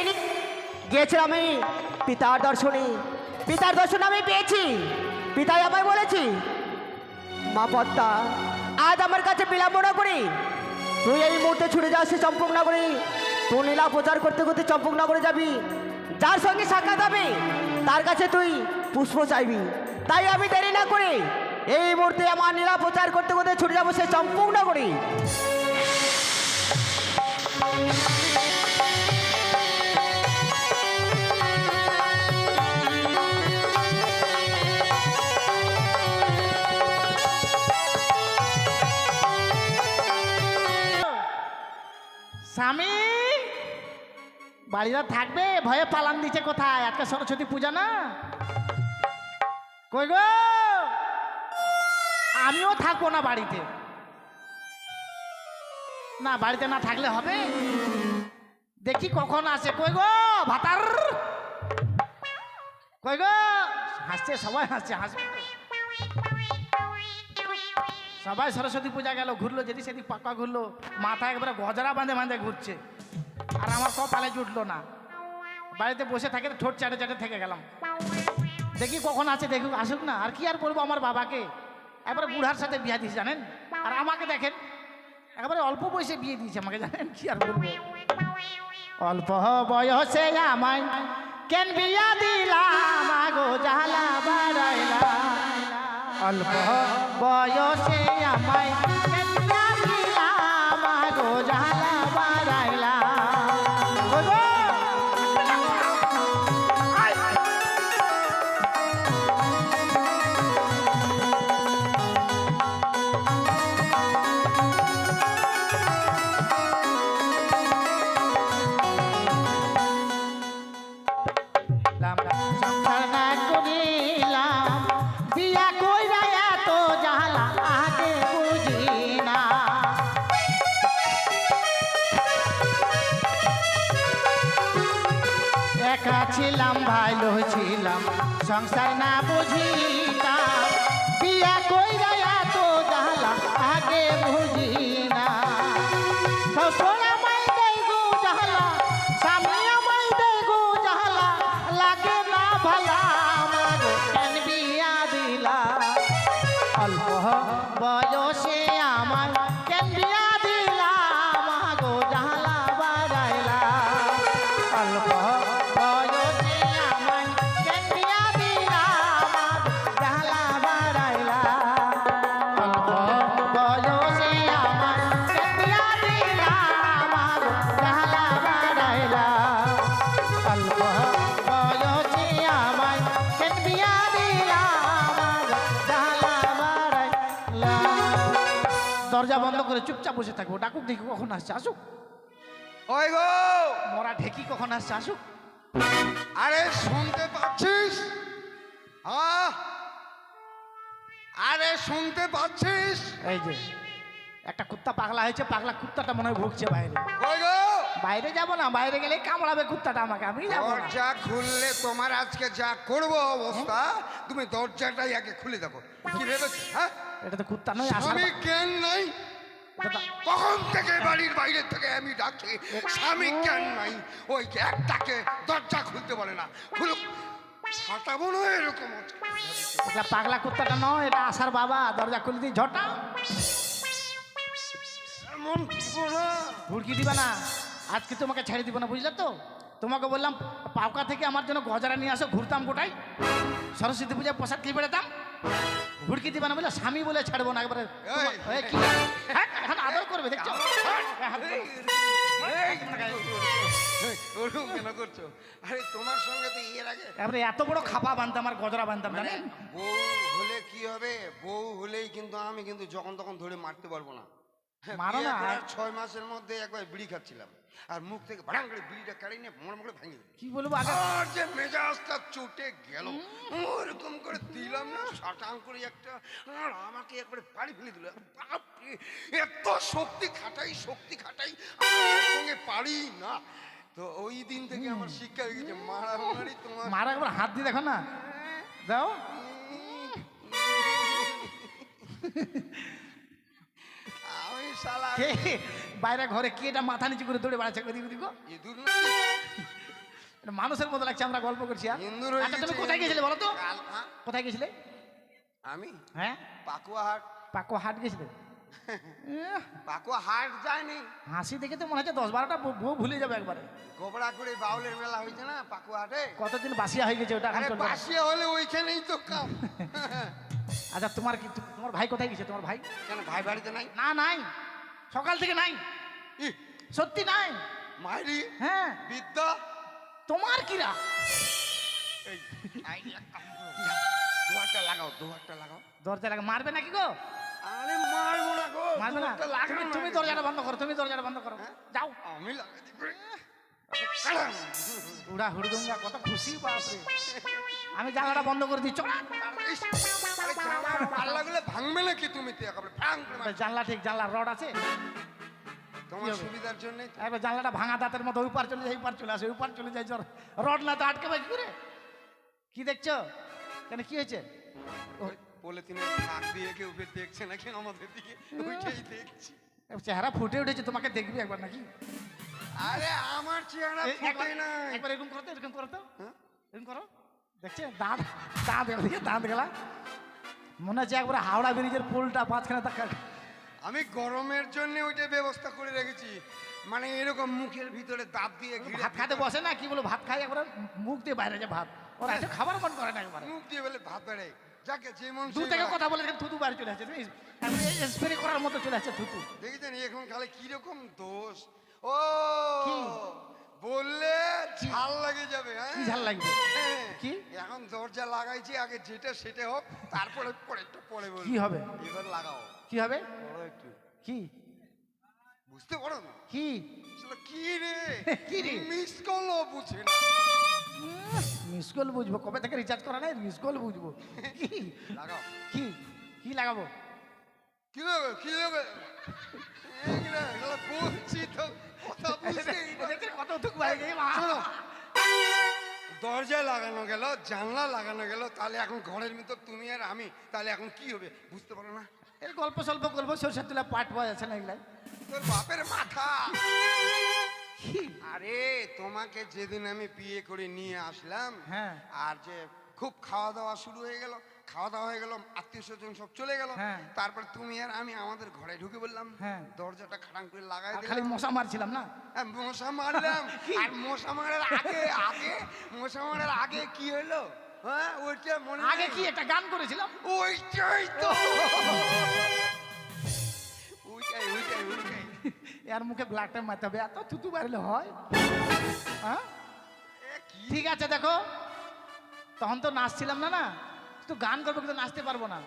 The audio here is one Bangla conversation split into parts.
যাইনি, গিয়েছিলাম আমি পিতার দর্শনে। পিতার দর্শন আমি পেয়েছি। পিতাই আমায় বলেছি, মা পদ্মা, আজ আমার কাছে বিলম্ব না করি তুই এই মুহূর্তে ছুটে যাস চম্পকনগরে। তুই লীলা প্রচার করতে করতে চম্পকনগরে যাবি, যার সঙ্গে সাক্ষাৎ হবে তার কাছে তুই পুষ্প চাইবি। তাই আমি দেরি না করে এই মুহূর্তে আমার লীলা প্রচার করতে করতে ছুটে যাবো সে চম্পকনগরে। স্বামী বাড়িতে থাকবে, ভয়ে পালান দিচ্ছে কোথায়? আজকে সরস্বতী পূজা না? কই গো, আমিও থাকবো না বাড়িতে। না, বাড়িতে না থাকলে হবে? দেখি কখন আসে। কই গো ভাতার, কই গো? হাসছে, সবাই হাসছে, হাসবে তো। সবাই সরস্বতী পূজা গেল, ঘুরলো যেদিক সেদিক পাকা ঘুরলো, মাথায় একবারে গজরা বাঁধে বাঁধে ঘুরছে, আর আমার কপালে জুটলো না। বাড়িতে বসে থাকে ঠোঁট চাটে চাটে থেকে গেলাম। দেখি কখন আছে, দেখুক, আসুক না। আর কি আর বলবো, আমার বাবাকে একবারে বুড়ার সাথে বিয়ে দিয়েছে জানেন। আর আমাকে দেখেন, একেবারে অল্প বয়সে বিয়ে দিয়েছে আমাকে, জানেন। কি আর বলবো, অল্প বয়সে আমায় কেন বিয়া দিলাম, আগো জ্বালা বাড়াইলা। অল্প বয়সে আমায় কেন বিয়া দিলাম, আগো জ্বালা বাড়াইলা। সংসার না করিলাম, বিয়া কইরা এত জ্বালা আগে বুঝি না। একা ছিলাম, ভালো ছিলাম, সংসার না বুঝিতাম, বিয়া কইরা এত জ্বালা আগে বুঝি না। শ্বশুর আমায় দেয় গো জ্বালা, স্বামী আমায় দেয় গো জ্বালা, লাগে না ভালা, আমাগো কেন বিয়া দিলা। অল্প বয়সে আমায় কেন বিয়া দিলা, আমাগো জ্বালা বাড়াইলা। অল্প বয়সে আমায় কেন বিয়া দিলা, আমাগো জ্বালা বাড়াইলা। অল্প বয়সে আমায় কেন বিয়া দিলা, আমাগো জ্বালা বাড়াইলা। অল্প বয়সে আমায় কেন বিয়া দিলা, আমাগো জ্বালা বাড়াইলা। দরজা বন্ধ করে চুপচাপ বসে থাকবো, ডাকুক দেখি কখন আসছে, আসুক। ওই গো, মরা ঢেকি কখন আসছে, আসুক। আরে শুনতে পাচ্ছিস? আরে শুনতে পাচ্ছিস? এই যে একটা কুত্তা পাগলা হয়েছে, পাগলা কুত্তাটা মনে হয় ভুগছে বাইরে। ওই গো, বাইরে যাবো না, বাইরে গেলে কামড়াবে কুত্তাটা আমাকে, আমি যাবো না। দরজা খুললে তোমার আজকে যা করবো অবস্থা, তুমি দরজাটাই আগে খুলে দেখো। কি ভেবেছো? হ্যাঁ, এটা তো কুত্তা নয়, আসার স্বামী জ্ঞান নাই? এটা তো- কখন থেকে বাড়ির বাইরে থেকে আমি ডাকছি, স্বামী জ্ঞান নাই। ওই একটাকে দরজা খুলতে বলে না, খুলুক, ফাটাবো না এরকম হচ্ছে। এটা পাগলা কুত্তাটা নয়, এটা আসার বাবা। দরজা খুলে দিই, ঝটা এমন করবো না। ভুড়কি দিবা না, আজকে তোমাকে ছেড়ে দিব না, বুঝলে তো। তোমাকে বললাম পাউকা থেকে আমার জন্য গজরা নিয়ে আসো, ঘুরতাম গোটাই, সরস্বতী পূজায় পোশাক খেয়ে বেড়াতাম। ভুড়কি দিবা না বলে স্বামী বলে ছাড়বো না একবারে। এই, কি হ্যাঁ, এখন আদর করবে, দেখছো? ওরকম কেন করছো? আরে তোমার সঙ্গে তো এর আগে এবারে এত বড় খাপা বানতাম আর গজরা বানতাম, মানে জানেন। বউ হলে কি হবে? বউ হলেই কিন্তু আমি কিন্তু যখন তখন ধরে মারতে পারবো না। মারো না। বিয়ে করার 6 মাসের মধ্যে একবার বিড়ি খাচ্ছিলাম, আর মুখ থেকে ভাড়াং করে বিড়িটা কাড়ি নিয়ে মোড় মোড়ে ভেঙে দিল। কি বলবো আগে, আর যে মেজাজটা চটে গেল, ওরকম করে দিলাম না, সাটাং করে একটা, আর আমাকে একবারে বাড়ি ফেলে দিল। বাপরে, এত শক্তি খাটাই আমি এর সঙ্গে পারি না। তো ওই দিন থেকে আমার শিক্ষা হয়ে গেছে, মারামারি তোমার। মারা একবার হাত দিয়ে দেখো না, দাও। আমি শালা কে বাইরে ঘরে কি এটা মাথা নিচু করে দৌড়ে বেড়াচ্ছে, ওদিক ওদিক? ইঁদুর নাকি? এটা মানুষের মতো লাগছে, আমরা গল্প করছি। আর ইন্দুর হয়ে আচ্ছা, তুমি গেছে, কোথায় গেছিলে বলো তো? হ্যাঁ? কোথায় গেছিলে? আমি হ্যাঁ, পাকুয়া হাট। পাকো হাট গেছিলে? পাকুয়া হাট যায়নি, হাসি দেখে তো মনে হচ্ছে 10-12টা বউ ভুলে যাবে একবারে। গোবরা করে বাউলের মেলা হয়েছে না পাকুয়া হাটে। কতদিন বাসিয়া হয়ে গেছে ওটা, এখন আরে চলবে না। বাসিয়া হলে ওইখানেই তো কাম। আচ্ছা, তোমার কি, তোমার ভাই কোথায় গেছে? তোমার ভাই? কেন ভাই বাড়িতে নাই? না, নাই, সকাল থেকে নাই, ই, সত্যি নাই। মাইরি হ্যাঁ, বিদ্যা তোমার কিরা? এই দুয়ারটা লাগাও, দুয়ারটা লাগাও। দরজা লাগা মারবে নাকি গো? আরে মারবো না গো, মারবে না? দুয়ারটা লাগাও না। তুমি দরজাটা বন্ধ করো, তুমি দরজাটা বন্ধ করো, হ্যাঁ? যাও। আমি লাগাইতে পারি। উড়া হুড়দুঙ্গা, কত খুশি, বাপরে। আমি জানালাটা বন্ধ করে দিচ্ছ। ইস, আরে জানলার পাল্লাগুলো ভাঙবে নাকি তুমি? তো একেবারে ভাঙ করে মারবে। জানলা ঠিক, জানলার রড আছে। তোমার কি হবে? সুবিধার জন্যই তো। এবার জানলাটা ভাঙা দাঁতের মতো ওই পার চলে যায়, এই পার চলে আসে, ওই পার চলে যায়, জ্বর রড না তো আটকে কি করে? কি দেখছো? কেন, কি হয়েছে? ওই পলিথিনের ফাঁক দিয়ে কেউ ফের দেখছে নাকি আমাদের দিকে? ওইটাই দেখছি। চেহারা ফুটে উঠেছে, তোমাকে দেখবি একবার নাকি? আরে আমার চেহারা ফুটে না। একবার এরকম করো তো, এরকম করো তো, হ্যাঁ? এরকম করো। দেখছে দাঁত, দাঁত গেলা, দাঁত গেলা, মনে হচ্ছে একবার হাওড়া ব্রিজের পোলটা মাঝখানে থাকা। আমি গরমের জন্য ওইটা ব্যবস্থা করে রেখেছি, মানে এরকম মুখের ভিতরে দাঁত দিয়ে ঘিরে ভাত খাতে বসে না, কি বলো, ভাত খাই একবার মুখ দিয়ে বাইরে যায় ভাত, ওরা এসে খাবার মন করে না একবার। মুখ দিয়ে বলে ভাত বেড়ে যাকে যেমন দূর থেকে কথা বলে থুতু বাইরে চলে আসছে, স্প্রে করার মতো চলে আসছে থুতু। দেখেছেন এখন খালি কিরকম দোষ। ও কি? বললে ঝাল লাগে যাবে। হ্যাঁ? কি ঝাল লাগবে? হ্যাঁ। কি? এখন দরজা লাগাইছি, আগে যেটা সেটা হোক, তারপরে পরেরটা পরে বলবো। কি হবে? এবার লাগাও। কি হবে? বড় একটু কি? বুঝতে পারো না? কি? আসলে কি রে? কি রে? মিস কলও বুঝে না। মিস কল বুঝবো? কবে থেকে রিচার্জ করা নাই, মিস কল বুঝবো? কি লাগাও। কি কি লাগাবো? কি হবে? কি হবে? এইগুলা এগুলা বলছি তো কথা বুঝতে এদের কত দুঃখ বাইরে গেছে, মা। শোনো, দরজা লাগানো গেল, জানলা লাগানো গেল, তাহলে এখন ঘরের ভিতর তুমি আর আমি, তাহলে এখন কি হবে বুঝতে পারো না? এই গল্প স্বল্প গল্প, সরষের তুলা পাট পাওয়া যাচ্ছে না এগুলাই। তোর বাপের মাথা। কি? আরে তোমাকে যেদিন আমি বিয়ে করে নিয়ে আসলাম, হ্যাঁ। আর যে খুব খাওয়া দাওয়া শুরু হয়ে গেল, খাওয়া দাওয়া হয়ে গেল, আত্মীয় স্বজন সব চলে গেল, হ্যাঁ। তারপর তুমি আর আমি আমাদের ঘরে ঢুকে বললাম, হ্যাঁ। দরজাটা খাটাং করে লাগাই আর খালি দিলাম। মশা মারছিলাম না? হ্যাঁ, মশা মারলাম। আর মশা মারার আগে মশা মারার আগে কি হলো? হ্যাঁ, ওইটা মনে আগে নেই? কি একটা গান করেছিলাম? ওইটাই তো। ওইটাই। এর মুখে ব্লাডটা মারতে হবে, এত থুতু বাড়লে হয়? হ্যাঁ, এ কি? ঠিক আছে, দেখো তখন তো নাচছিলাম না, না তো গান করবো কিন্তু নাচতে পারবো না,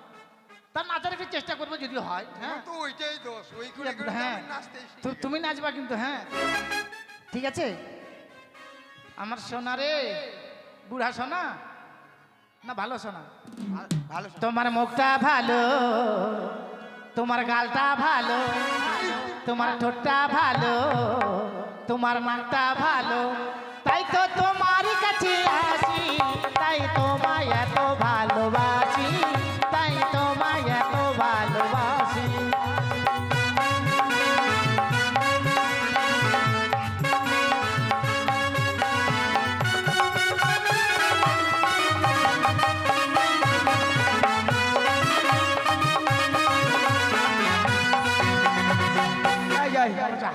তার নাচার একটু চেষ্টা করবো যদি হয়। হ্যাঁ, তোমার তো ওইটাই দোষ। ওই করে করে হ্যাঁ, আমি নাচতে শিখে তুমি নাচবা কিন্তু। হ্যাঁ, ঠিক আছে। আমার সোনা রে, বুড়া সোনা না ভালো সোনা? গেলাম। ভালো শোনো। তোমার মুখটা ভালো, তোমার গালটা ভালো, তোমার ঠোঁটটা ভালো, তোমার নাকটা ভালো, তাই তো তোমার কাছে আসি, তাই তোমায় এত ভালোবাসি, তাই তোমায় এত ভালোবাসি।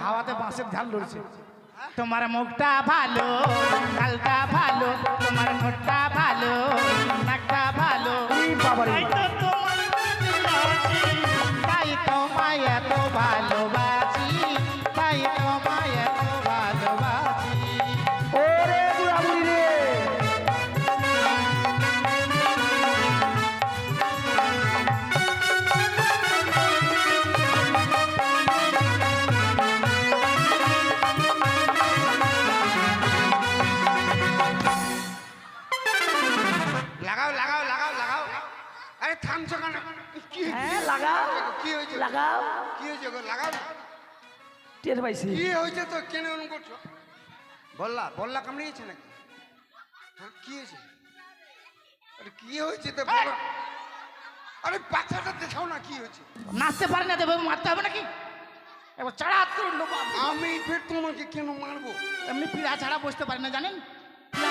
হাওয়াতে বাঁশের ঝাল লড়ছে। তোমার মুখটা ভালো, গালটা ভালো, তোমার ঠোঁটটা ভালো, নাকটা ভালো, তাই তো তোমার ভালোবাসি, তাই তোমায় এত ভালোবাসি, তাই তোমায় এত ভালোবাসি। ওরে বুড়াবুড়ি রে, লাগাও। আরে থামছো কেন? কি হ্যাঁ, লাগাও কি হয়েছে? লাগাও। কি হয়েছে গো? লাগাও। টের পাইছি। কি হয়েছে তো? কেন এরকম করছো? বললা কামড়িয়েছে নাকি? হ্যাঁ, কি হয়েছে? আরে কি হয়েছে তো বলো। আরে বাচ্চাটা দেখাও না, কি হয়েছে? নাচতে পারে না, দেবে মারতে হবে নাকি? এবার চাড়া করে লোক, আমি ফের তোমাকে কেন মারবো? এমনি পিড়া ছাড়া বসতে পারি না জানেন?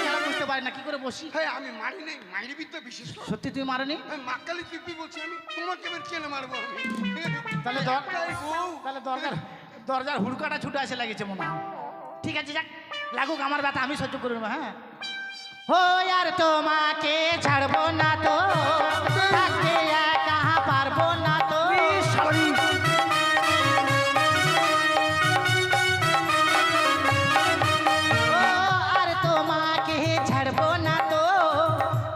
ছাড়া বুঝতে পারি না কি করে বসি। হ্যাঁ আমি মারি নাই, মাইরি বিদ্যা বিশেষ করে। সত্যি তুমি মারনি? আমি মাকালি দিব্যি বলছি, আমি তোমাকে এবার কেনে মারবো আমি? তাহলে একটাই বউ। তাহলে দরজার হুড়কাটা ছুটে আসে লাগিয়েছে মনে হয়। ঠিক আছে যাক, লাগুক আমার ব্যথা, আমি সহ্য করে নেবো। হ্যাঁ ও আর তোমাকে ছাড়বো না তো, থাকতে একা পারবো না তো। ও আর তোমাকে ছাড়বো না তো,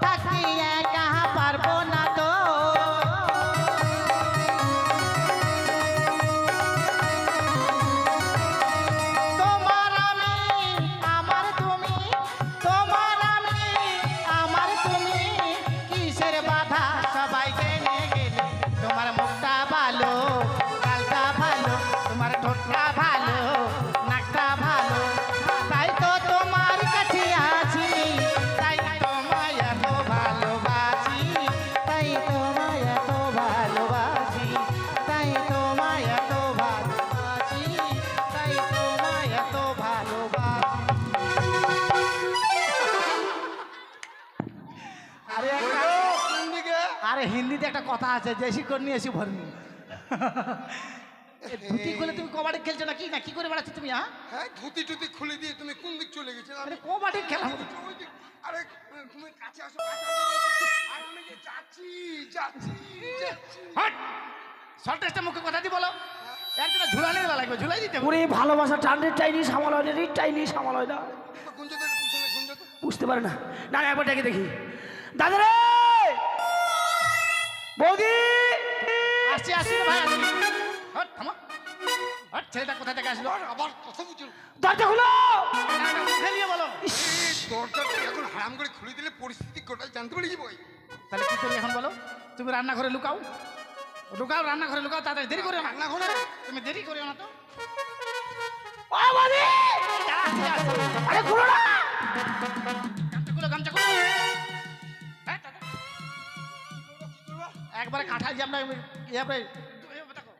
থাকতে একা পারবো না তো। তোমার আমি আমার তুমি, তোমার আমি আমার তুমি, কিসের বাধা সবাই জেনে গেলে। তোমার মুখটা ভালো, গালটা ভালো, তোমার ঠোঁটটা ভালো, নাকটা ভালো, তাই তো তোমার কাছে আছি, তাই তোমায় এত ভালোবাসি, তাই তোমায় এত ভালোবাসি, তাই তোমায় এত ভালোবাসি, তাই তোমায় এত ভালোবাসি। আরে কোন দিকে? আরে হিন্দিতে একটা কথা আছে, জেসি করনি এসি ভরনি। ধুতি খুলে তুমি কবাডি খেলছো নাকি, না কি করে বেড়াচ্ছ তুমি? হ্যাঁ হ্যাঁ ধুতি টুতি খুলে দিয়ে তুমি কোন দিক চলে গেছিলে? আরে কবাডি খেলা ওই দিক। আরে তুমি কাছে আসো, কাছে আসো। আর আমি যে যাচ্ছি যাচ্ছি যাচ্ছি। হট শর্টেস্টে মুখে কথা দি বলো, এর জন্য ঝুলানি লাগবে, ঝুলাই দিতে হবে। ওরে ভালোবাসা টানের টাইনি সামাল হয় না, রিট টাইনি সামাল হয় না, গুঞ্জতে পিছনে গুঞ্জতে। বুঝতে পারে না। না না, একবার ডেকে দেখি। দাদা রে, বৌদি, আসছি আসছি রে ভাই, আসছি। হট থামো, হট ছেলেটা কোথা থেকে আসলো? আবার কথা বুঝো। দরজা খুলো। মুখে নিয়ে বলো। দরজাটা এখন হারাম করে খুলে দিলে পরিস্থিতি গোটাই জানতে পারি বই। তাহলে কি করি এখন বলো? তুমি রান্নাঘরে লুকাও, লুকাও রান্নাঘরে লুকাও, তাড়াতাড়ি, দেরি করে না। রান্নাঘরে তুমি দেরি করিও না তো। ও বৌদি, আসছি আসছি। আরে খুলো না। গামছা খুলো। হ্যাঁ, তাড়াতাড়ি। একবারে কাঁঠাল জাম না এবারে দেখো।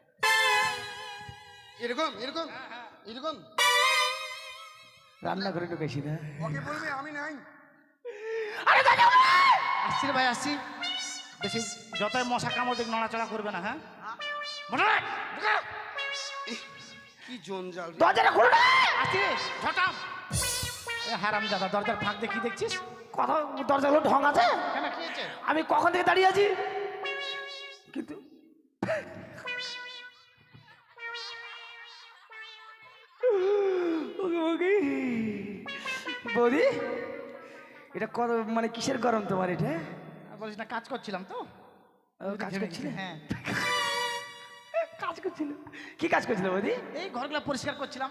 এরকম এরকম এরকম রান্না করে ঢুকেছি না। ওকে বলবে আমি নাই। আরে দাদা, আসছি রে ভাই আসছি। বেশি যতই মশা কামড় দিক নড়াচড়া করবে না। হ্যাঁ মনে রাখ, ঢুকাও। কি জঞ্জাল রে। দরজাটা খুলো না। আসছি রে, ঝটাম। এ হারাম দাদা, দরজার ফাঁক দিয়ে কি দেখছিস? কথা, দরজাগুলো ঢং আছে। কেন কি হয়েছে? আমি কখন থেকে দাঁড়িয়ে আছি, কিন্তু বৌদি, এটা কত মানে কিসের গরম তোমার এটা? বলিস না, কাজ করছিলাম তো। কাজ করছিলে? হ্যাঁ, কাজ করছিল? কি কাজ করছিল বৌদি? এই ঘরগুলো পরিষ্কার করছিলাম।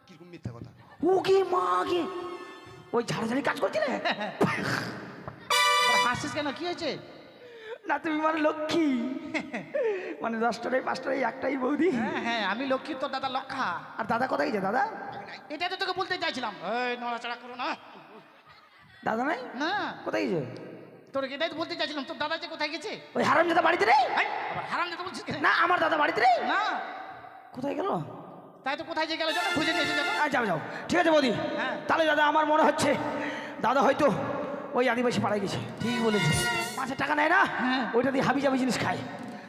কিরকম মিথ্যা কথা। ও কি মা গে, ওই ঝাড়াঝাড়ি কাজ করছিলে? হাসিস কেন, কি হয়েছে? না তুমি মানে লক্ষ্মী, মানে 10টায় 5টায় একটাই বৌদি। হ্যাঁ হ্যাঁ, আমি লক্ষ্মী, তোর দাদা লক্ষা। আর দাদা কোথায় গেছে? দাদা এটা তো তোকে বলতে চাইছিলাম। এই নড়াচড়া করো না। দাদা নাই, না, কোথায় গেছে? তোর এটাই তো বলতে চাইছিলাম, তোর দাদা যে কোথায় গেছে। ওই হারামজাদা বাড়িতে নেই? এই, আবার হারাম যেতে বলছিস কেন? না আমার দাদা বাড়িতে নেই। না, কোথায় গেল? তাই তো কোথায় যে গেল, যাও খুঁজে নিয়ে এসে যাবো। যাও যাও, ঠিক আছে বৌদি। হ্যাঁ। তাহলে দাদা আমার মনে হচ্ছে দাদা হয়তো ওই আদিবাসী পাড়ায় গেছে। ঠিক বলেছিস। 5 টাকা নেয় না, হ্যাঁ। ওইটা দিয়ে হাবি জাবি জিনিস খায়।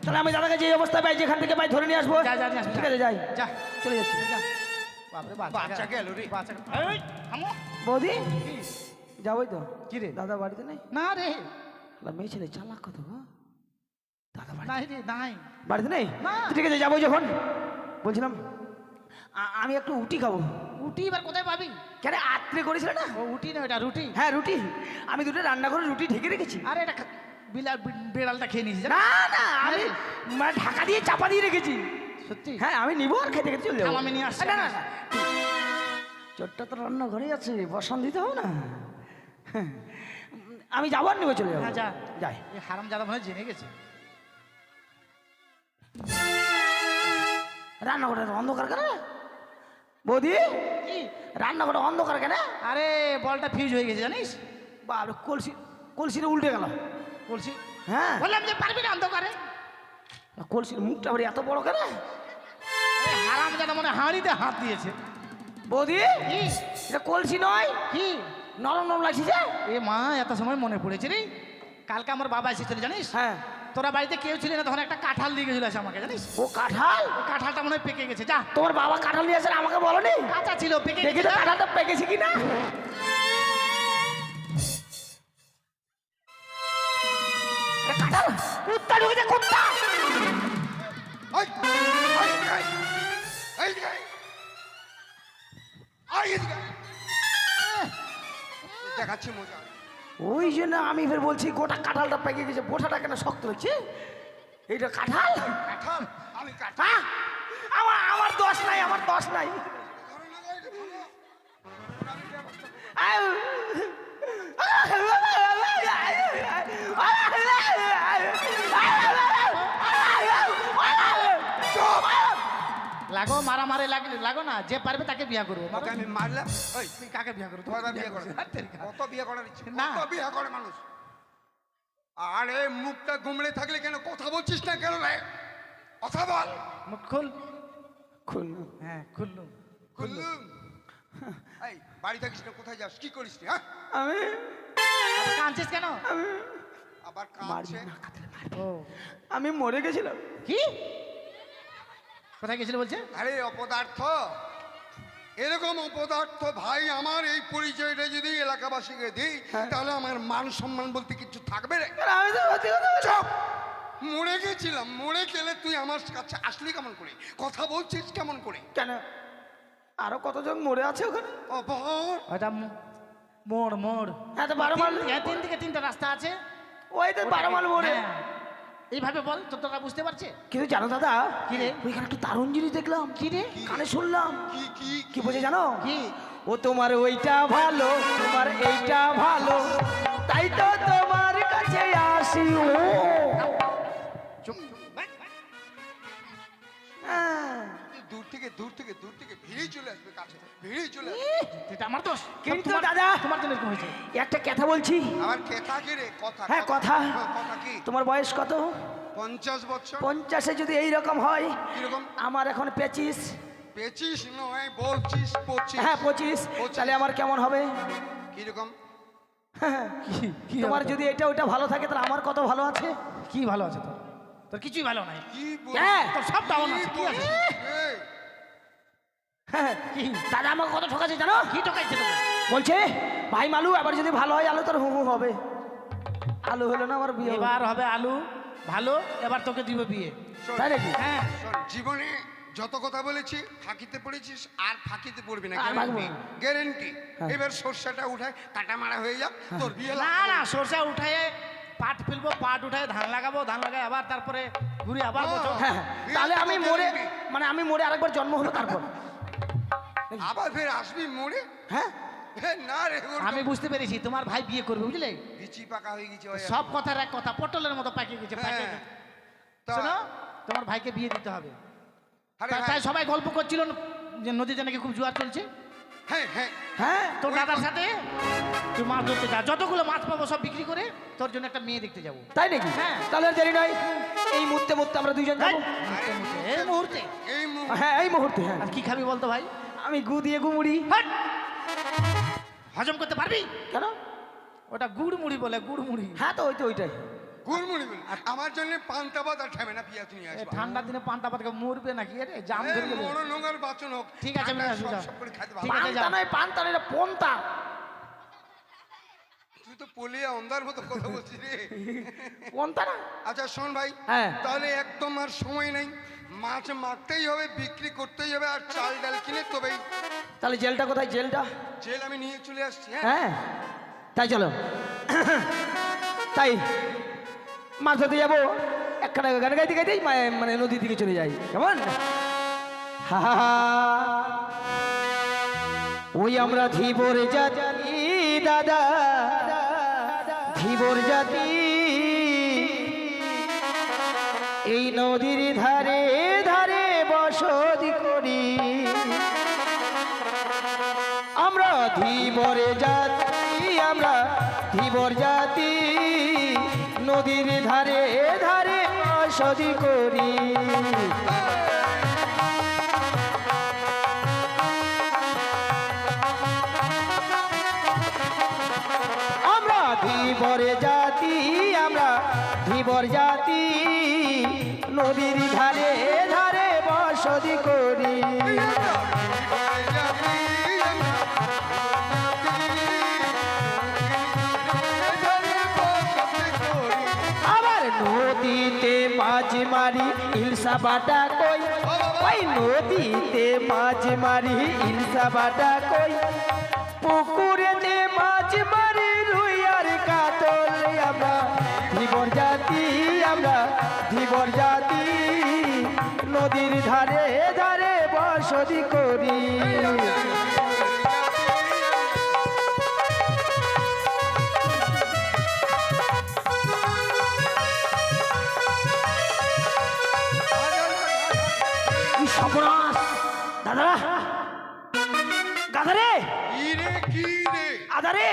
তাহলে আমি দাদাকে যে অবস্থায় পাই, যেখান থেকে পাই ধরে নিয়ে আসবো। যা, যা, নিয়ে আসবি, ঠিক যা। আছে যাই, যা। চলে যাচ্ছি। যা। বাপরে বাচ্চা গেল রে। বাচ্চা এই, থামো। বৌদি কি? যাবোই তো? কি রে? দাদা বাড়িতে নেই? না রে, না, মেয়ে ছেলে চালাক কত গো। দাদা বাড়ি নাই রে, নাই। বাড়িতে নেই? না। তো ঠিক আছে যাবো যখন। বলছিলাম আমি একটু উটি খাবো। রুটি এবার কোথায় পাবি? কেন আত্রে করেছিল না? ও রুটি না, এটা রুটি। হ্যাঁ রুটি, আমি দুটো রান্না করে রুটি ঢেকে রেখেছি। আরে এটা বিড়ালটা খেয়ে নিয়েছি। না না, আমি মানে ঢাকা দিয়ে চাপা দিয়ে রেখেছি। সত্যি? হ্যাঁ আমি নিবো আর খেতে খেতে চলে যাবো। থাম, আমি নিয়ে আসছি। না না না, চোরটা তো রান্না ঘরেই আছে, বসান দিতে হবে না। হ্যাঁ, আমি যাবো আর নেবো, চলে যাবো। হ্যাঁ, যা। যাই। এই হারাম জাদা মনে হয় জেনে গেছে। রান্নাঘরে অন্ধকার কেন বৌদি? কি? রান্নাঘরে অন্ধকার কেন? আরে বলটা ফিউজ হয়ে গেছে জানিস? বাবা, কলসি কলসিটা উল্টে গেল। বলছি, হ্যাঁ, বললাম যে পারবি না অন্ধকারে। কলসির মুখটা আবার এত বড় কেন? হারাম জাদা মনে হয় হাঁড়িতে হাত দিয়েছে। বৌদি কি? এটা কলসি নয়, কি? নরম নরম লাগছে যে। এ মা এত সময় মনে পড়েছে রে, কালকে আমার বাবা এসেছিল জানিস, হ্যাঁ। তোরা বাড়িতে কেউ ছিল না, তখন একটা কাঁঠাল দিয়ে গেছিল আমাকে জানিস। ও কাঁঠাল? ওই কাঁঠালটা মনে হয় পেকে গেছে। যা, তোমার বাবা কাঁঠাল নিয়ে আসেন আমাকে বলনি? কাঁচা ছিল, পেকে দেখি তো গেছে। কাঁঠালটা পেকেছে কিনা। কাঁঠাল কুত্তা ঢুকেছে, কুত্তা। এই, এদিকে আয়। এদিকে আয়। আয় এদিকে আয়। দেখাচ্ছি মজা। ওই জন্য আমি ফের বলছি গোটা কাঁঠালটা পেকে গেছে, বোঠাটা কেন শক্ত হচ্ছে। এইটা কাঁঠাল? কাঁঠাল, আমি কাঁঠাল। হ্যাঁ, আমার আমার দোষ নাই, আমার দোষ নাই। ধরো না, এই যে ধরো। আমি ব্যবস্থা করবো। লাগো মারামারি লাগো না, যে পারবে তাকে বিয়া করবো। তোকে আমি মারলাম। ওই, তুই কাকে বিয়া করবো? কয়বার বিয়ে করে? হাত তেরি খা। কত বিয়ে করার ইচ্ছে? না। কত বিয়ে করে মানুষ? আরে মুখটা গুমড়ে থাকলে কেন কথা বলছিস না কেন রে? কথা বল। মুখ খুল। খুলনা। হ্যাঁ খুললুম। খুললুম। এই বাড়ি থাকিস না, কোথায় যাস, কি করিস রে, হ্যাঁ? আমি আবার কাঁদছিস কেন? আবার মারবি কাঁদছে। না, কাঁদলে মারবি। ও আমি মরে গেছিলাম। কি? কোথায় গেছিল বলছে? আরে অপদার্থ, এরকম অপদার্থ ভাই আমার এই পরিচয়টা যদি এলাকাবাসীকে দিই তাহলে আমার মান সম্মান বলতে কিছু থাকবে রে? আমি তো সত্যি কথা বলছি। চুপ! মরে গেছিলাম, মরে গেলে তুই আমার কাছে আসলি কেমন করে, কথা বলছিস কেমন করে? কেন আরো কতজন মরে আছে ওখানে? অপর ওটা মোড় মোড়। হ্যাঁ তো 12 মাইল। তিন দিকে তিনটা রাস্তা আছে। ওই তো 12 মাইল মোড়ে। হ্যাঁ। এইভাবে বল তো, তোরা বুঝতে পারছে? কিন্তু জানো দাদা, কি রে? ওইখানে একটু দারুণ জিনিস দেখলাম। কি রে? কানে শুনলাম। কি কি কি বলছে জানো? কি? ও তোমার ওইটা ভালো, তোমার এইটা ভালো, তাই তো তোমার কাছে আসি। ও চুপ। হ্যাঁ। দূর থেকে ভিড়েই চলে আসবে, কাছে ভিড়েই চলে আসবে। এটা আমার দোষ। কিন্তু তোমার- দাদা, তোমার জন্য এরকম হয়েছে। একটা কথা বলছি। আমার কথা কি রে? কথা হ্যাঁ, কথা। হ্যাঁ, কথা কি? তোমার বয়স কত? 50 বছর। 50-এ যদি এই রকম হয়, কিরকম? আমার এখন 25। পেঁচিস নয়, বলছিস 25। হ্যাঁ 25। 25 তাহলে আমার কেমন হবে? কিরকম? কি তোমার হবে? যদি এটা ওটা ভালো থাকে তাহলে আমার কত ভালো আছে। কি ভালো আছে তোর? তোর কিছুই ভালো নাই। কি হ্যাঁ। তোর সব ডাউন আছে। কি আছে? এই, হ্যাঁ। কি? দাদা আমাকে কত ঠকাচ্ছে জানো? কি টোকাইছে তোকে? বলছে ভাই মালু, এবার যদি ভালো হয় আলু তোর হু হু হবে। আলু হলো না আমার বিয়ে হবে। এবার হবে আলু ভালো, এবার তোকে দিব বিয়ে। শোন, তাই নাকি? হ্যাঁ। শোন, জীবনে যত কথা বলেছি ফাঁকিতে পড়েছিস, আর ফাঁকিতে পড়বি না, আর ভাগবো না। গ্যারেন্টি। হ্যাঁ। এবার সর্ষাটা উঠায় কাটা মারা হয়ে যাক, তোর বিয়ে না না, সরষা উঠায় পাট ফেলবো, পাট উঠায় ধান লাগাবো, ধান লাগাই আবার তারপরে ঘুরে আবার বছর। হ্যাঁ হ্যাঁ। তাহলে আমি মরে, মানে আমি মরে আরেকবার জন্ম হবে তারপর। আবার ফের আসবি মরে। হ্যাঁ। এ, না রে, ওরকম আমি বুঝতে পেরেছি তোমার ভাই বিয়ে করবে, বুঝলে? বিচি পাকা হয়ে গেছে ওই সব কথার এক কথা, পটলের মতো পাকিয়ে গেছে। হ্যাঁ। তা- শোনো, তোমার ভাইকে বিয়ে দিতে হবে। আরে তাই ভাই, সবাই গল্প করছিল যে নদীতে নাকি খুব জোয়ার চলছে। হ্যাঁ হ্যাঁ হ্যাঁ। তোর দাদার সাথে তুই মাছ ধরতে যা, যতগুলো মাছ পাবো সব বিক্রি করে তোর জন্য একটা মেয়ে দেখতে যাবো। তাই নাকি? হ্যাঁ। তাহলে আর দেরি নয়, এই মুহূর্তে আমরা দুইজন এই, যাবো। এই মুহূর্তে এই মুহূর্তে হ্যাঁ এই মুহূর্তে। হ্যাঁ। আর কি খাবি বলতো ভাই? আমি গু দিয়ে গুমুড়ি। হাট! হজম করতে পারবি? কেন? ওটা গুড় মুড়ি বলে, গুড় মুড়ি। হ্যাঁ তো ওইটাই। গুড়মুড়ি বলি। আমার জন্য পান্তা ভাত আর খাবে না, পেঁয়াজ নিয়ে এ আসবা। ঠান্ডার দিনে পান্তা ভাত খেয়ে মরবে নাকি? এ রে, জাম ধরে গেলে। বড় নোংর বাচন হোক, ঠিক আছে, আমি ঠান্ডা আসবো, সব যা। সব করে খাইতে ঠিক ভালো। আছে, পান্তা যাও। নয়, পান্তা নয়, এটা পন্তা। তুই তো পলিয়া অন্ধার মতো কথা বলছিস রে। পন্তা না? আচ্ছা শোন ভাই, হ্যাঁ। তাহলে একদম আর সময় নেই, মাছ মারতেই হবে, বিক্রি করতেই হবে, আর চাল ডাল কিনে তবেই। তাহলে জেলটা কোথায়? জেলটা? জেল আমি নিয়ে চলে আসছি। হ্যাঁ, হ্যাঁ তাই চলো। তাই মাছ ধরতে যাবো, একখানা গান গাইতে গাইতেই মানে নদীর দিকে চলে যাই, কেমন? হা হা হা। ওই আমরা ধীবর জাতি দাদা, ধীবর জাতি, এই নদীর ধারে ধারে বসতি করি। আমরা ধীবর জাতি, আমরা ধীবর জাতি, নদীর ধারে ধারে বসতি করি। ধীবর জাতি আমরা ধীবর জাতি নদীর ধারে ধারে বসতি করি আবার নদীতে মাছ মারি ইলসা বাটা কই ওই নদীতে মাছ মারি ইলসা বাটা কই পুকুরেতে মাছ মারি রুই আর কাতল আমরা ধীবর জাতি আমরা ধীবর জাতি নদীর ধারে ধারে বসতি করি সর্বনাশ দাদা গাধা রে কি রে কি রে আদা রে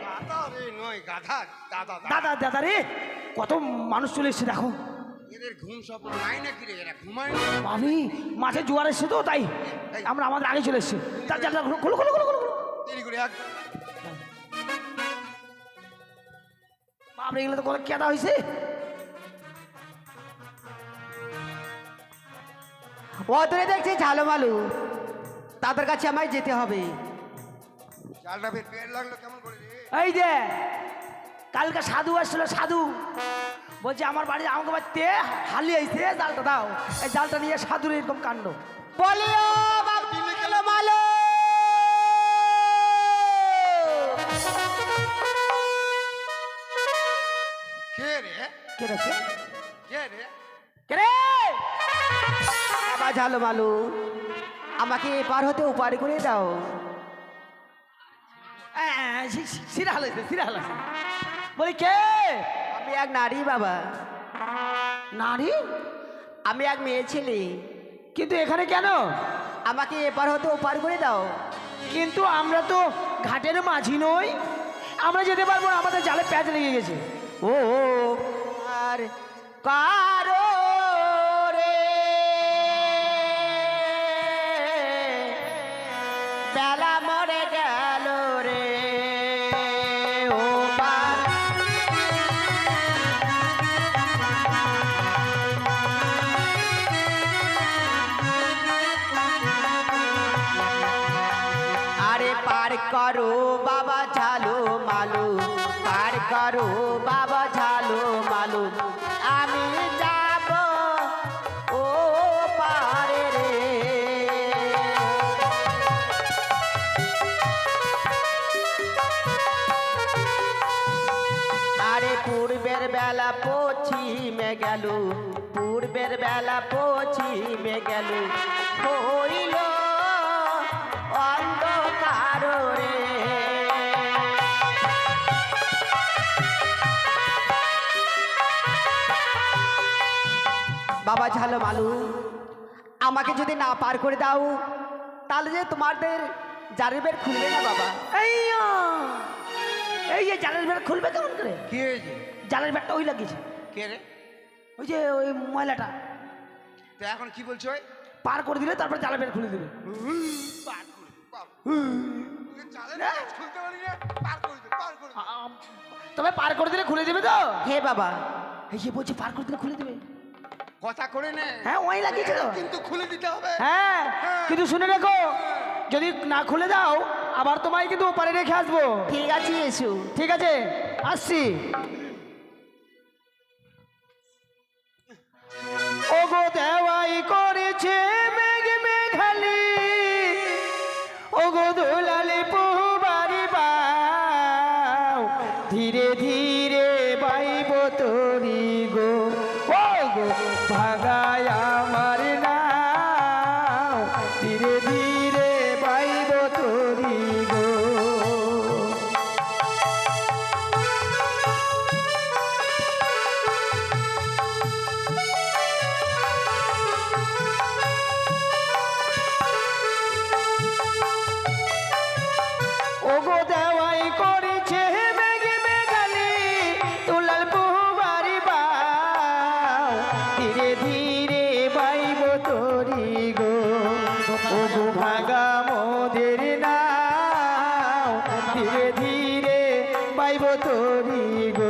গাধা রে নয় গাধা দাদা দাদা দাদা রে কত মানুষ চলে এসছে দেখো এদের ঘুম স্বপ্ন নাই নাকি রে এরা ঘুমায় না আমি মাঠে জোয়ার এসছে তো তাই আমরা আমাদের আগে চলে এসছি খুলো খুলো খুলো খুলো দেরি করে এক বাপরে এগুলো তো কোনো কেদা হয়েছে অদূরে দেখছি ঝালমালু, তাদের কাছে আমায় যেতে হবে। চালটা ফের পেট লাগলো কেমন করে রে এই যে কালকে সাধু আসছিল সাধু বলছে আমার বাড়ি আমাকে বাড়িতে হালি আইছে জালটা দাও এই জালটা নিয়ে সাধুর এরকম কাণ্ড বলিও বাবা ঝালমালু। কে রে কে রেখে কে রে কে রে বাবা ঝালমালু, আমাকে এপার হতে উপার করে দাও। সিরা হালাইছে সিরা হালাইছে বলি কে আমি এক নারী বাবা, নারী আমি এক মেয়ে ছেলে, কিন্তু এখানে কেন আমাকে এপার হতে উপার করে দাও। কিন্তু আমরা তো ঘাটের মাঝি নই, আমরা যেতে পারবো না, আমাদের জালে প্যাঁচ লেগে গেছে। ও আর কারো রে বেলা মরে গেল রে ও পার। আরে পার করো বাবা ঝালো মালু, পার করো বাবা ঝালো মালু, আমি যাব ও পারে রে। আরে পূর্বের বেলা পশ্চিমে গেল, পূর্বের বেলা পশ্চিমে গেল, হইল অন্ধকার রে। বাবা ঝালমালু, আমাকে যদি না পার করে দাও তাহলে যে তোমাদের জারের বের খুলবে না বাবা। এই যে জালের বেড়া খুলবে কেমন করে? কে যে জালের বেড়াটা ওই লাগিয়েছে, কে রে ওই যে ওই ময়লাটা তো এখন কি বলছো ওই পার করে দিলে তারপর জালের বেড়া খুলে দিবে। পার করে দে, পার চালের কাজ খুলতে পারি না পার করে দে পার করে দে। তবে পার করে দিলে খুলে দেবে তো? হে বাবা, এই যে বলছি পার করে দিলে খুলে দেবে। কথা করে নে হ্যাঁ ওই লাগিয়েছে তো। কিন্তু খুলে দিতে হবে হ্যাঁ কিন্তু শুনে রেখো, যদি না খুলে দাও আবার তোমায় কিন্তু ওপারে রেখে আসবো। ঠিক আছে এসো। ঠিক আছে আসছি। ওগো দেওয়াই করেছে মেঘ মেঘালি, ওগো দোলালে পুবারি বাও, ধীরে ধীরে বাইব তোরি গো, ও গো ভাগায় আমার নাও, ধীরে ধীরে বাইব তোরি গো। ওগো দেওয়াই করেছে মেঘে মেঘালি, তুলাল পুবারি বাও, ধীরে ধীরে বাইব তোরি গো, ওগো ভাগা মোদের নাও, ধীরে ধীরে বাইব তোরি গো।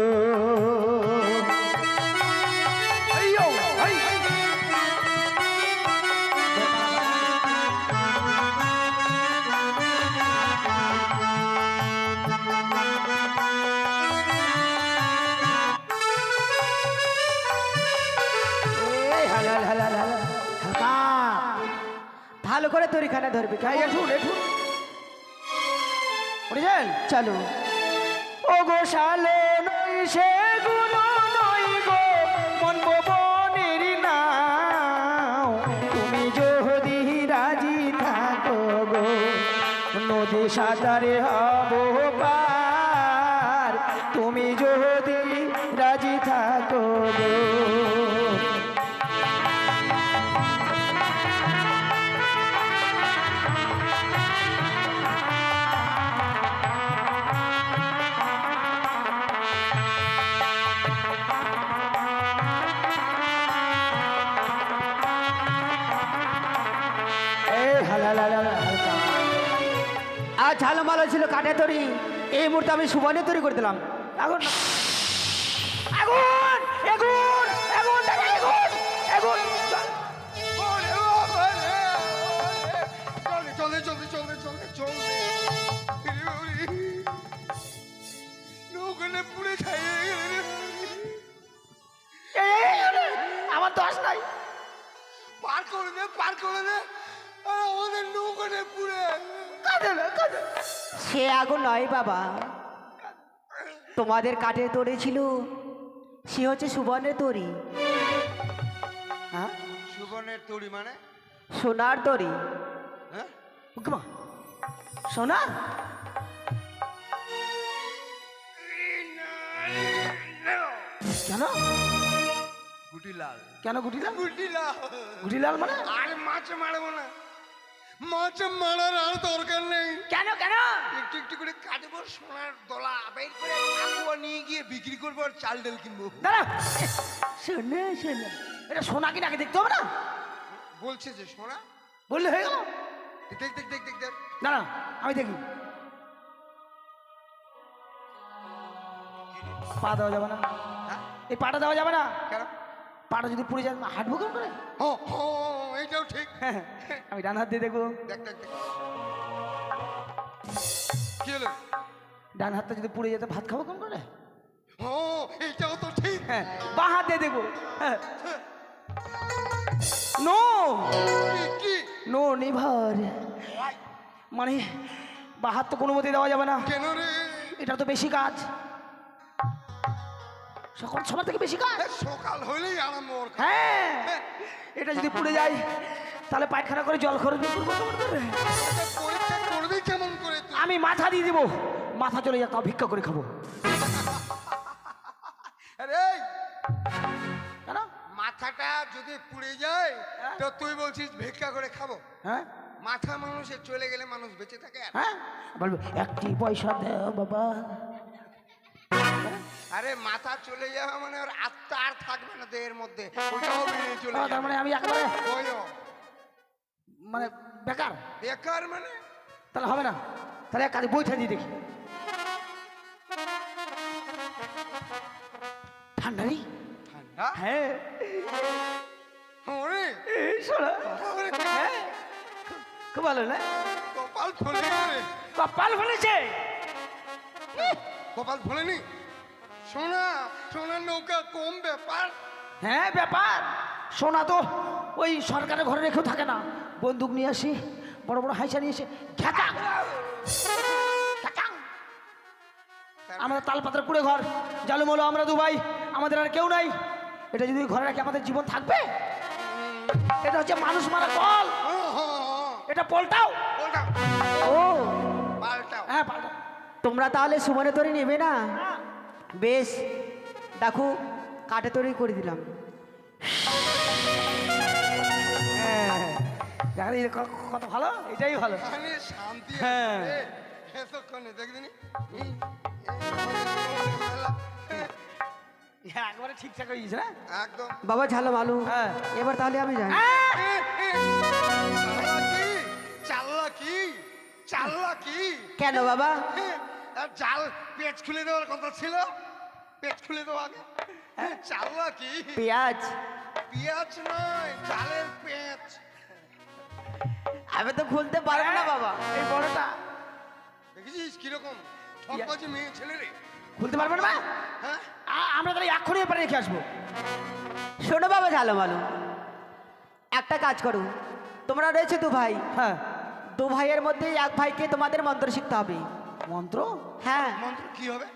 ভালো করে তরিখানা ধরবে হ্যাঁ কেমন? এঠুন এঠুন বুঝেছেন? চলো। ও গো শালো নই সেগুলো নই গো মন ভবনের নাও তুমি যদি রাজি থাকো গো নদী সাঁতারে হব পার তুমি যদি রাজি থাকো গো এই হালালালা হালকা আর ঝালো মালো ছিল কাঠে তরি, এই মুহূর্তে আমি সুবর্ণে তরি করে দিলাম। আগুন আগুন আগুন আগুন আগুন আগুন ওরে বাবা রে, ওরে। চলে চলে চলে চলে চলে নৌকানে পুড়ে খাইয়ে গেলে আমার দোষ নাই পার করে দে পার করে দে আর আমাদের নৌকানে পুড়ে কাঁদে না কাঁদে সে আগুন নয় বাবা, তোমাদের কাঠের তরি ছিল, সে হচ্ছে সুবর্ণের তরি। হ্যাঁ সুবর্ণের তরি মানে সোনার তরি। হ্যাঁ উকমা সোনা কেন গুটিলাল কেন গুটিলাল গুটিলাল গুটিলাল মানে আর মাছ মারবো না, মাছ মারার আর দরকার নেই। কেন কেন একটু একটু করে কাটবো সোনার দলা বের করে কাকুয়া নিয়ে গিয়ে বিক্রি করবো আর চাল ডাল কিনবো। দাঁড়া শোনে শোনে এটা সোনা কি নাকি দেখতে হবে না বলছে যে সোনা, বললে হয়ে গেল দেখ দেখ দেখ দেখ দেখ দাঁড়া আমি দেখি পা দেওয়া যাবে না হ্যাঁ এই পাটা দেওয়া যাবে না কেন? পাটা যদি পুড়ে যায় হাঁটবো কেমন করে ও ও এইটাও ঠিক। হ্যাঁ, আমি ডান হাত দিয়ে দেখবো দেখ দেখ দেখ কি হলো? ডান হাতটা যদি পুড়ে যেতে ভাত খাবো কেমন করে ও এইটাও তো ঠিক। হ্যাঁ বাঁ হাত দিয়ে দেখবো হ্যাঁ নো কি কি নো নিভার মানে বাঁ হাত তো কোনো মতেই দেওয়া যাবে না কেন রে? এটা তো বেশি কাজ সকাল সবার থেকে বেশি কাজ এ, সকাল হইলেই আরম্ভ ওর কাজ। হ্যাঁ এটা যদি পুড়ে যায় তাহলে পায়খানা করে জল খরচ করবো কেমন করে? এটা পরীক্ষা করবি কেমন করে তুই? আমি মাথা দিয়ে দিব মাথা চলে যাক তাও ভিক্ষা করে খাবো আরে এই, কেন মাথাটা যদি পুড়ে যায় তো তুই বলছিস ভিক্ষা করে খাবো? হ্যাঁ মাথা মানুষের চলে গেলে মানুষ বেঁচে থাকে আর? হ্যাঁ বলবো একটি পয়সা দেও বাবা আরে মাথা চলে যাওয়া মানে ওর আত্মা আর থাকবে না দেহের মধ্যে, ওটাও বেরিয়ে চলে ও, তার যাবে। মানে আমি একেবারে ওইও। মানে বেকার বেকার মানে তাহলে হবে না তাহলে এক কাজে বইটা দিয়ে দেখি ঠান্ডা নেই ঠান্ডা? হ্যাঁ ওরে, এই শোনা ওরে, হ্যাঁ খুব ভালো না কপাল খোলে রে। কপাল ফেলেছে কপাল খোলেনি? সোনা সোনার নৌকা কম ব্যাপার। হ্যাঁ ব্যাপার সোনা তো ওই সরকারের ঘরে রেখেও থাকে না বন্দুক নিয়ে আসি বড় বড় হাইসা নিয়ে এসে ঘ্যাচাং ঘ্যাচাং। আমরা তালপাতার কুড়ে ঘর জালুমলো আমরা দুবাই আমাদের আর কেউ নাই এটা যদি ঘরে রাখি আমাদের জীবন থাকবে এটা হচ্ছে মানুষ মারা কল এটা পল্টাও পাল্টাও ও পাল্টাও। হ্যাঁ পাল্টাও তোমরা তাহলে সুবর্ণের তরি নেবে না? বেশ, দেখো কাঠে তরি করে দিলাম। হ্যাঁ দেখা যায় কত ভালো এটাই ভালো মানে শান্তি হ্যাঁ। আছে এতক্ষণে দেখদিনি। হ্যাঁ একবারে ঠিকঠাক হয়ে গেছে না একদম বাবা ঝালো ভালো, হ্যাঁ। এবার তাহলে আমি যাই। চাল্লা কি কেন বাবা? আর জাল পেঁচ খুলে দেওয়ার কথা ছিল, পেঁচ খুলে দেওয়া আগে। চাল্লা কি পেঁয়াজ? পেঁয়াজ নয়, জালের পেঁচ। আমি তো খুলতে পারবো না বাবা। এই বড়টা দেখেছিস কিরকম ঠকবাজি মেয়ে ছেলে রে? খুলতে পারবেন না হ্যাঁ আমরা তাহলে এক্ষুনি এপারে রেখে আসবো শোনো বাবা ঝালো ভালো, একটা কাজ করো, তোমরা রয়েছে দু ভাই, হ্যাঁ দু ভাইয়ের মধ্যে এক ভাইকে তোমাদের মন্ত্র শিখতে হবে। মন্ত্র? হ্যাঁ, মন্ত্র কি হবে?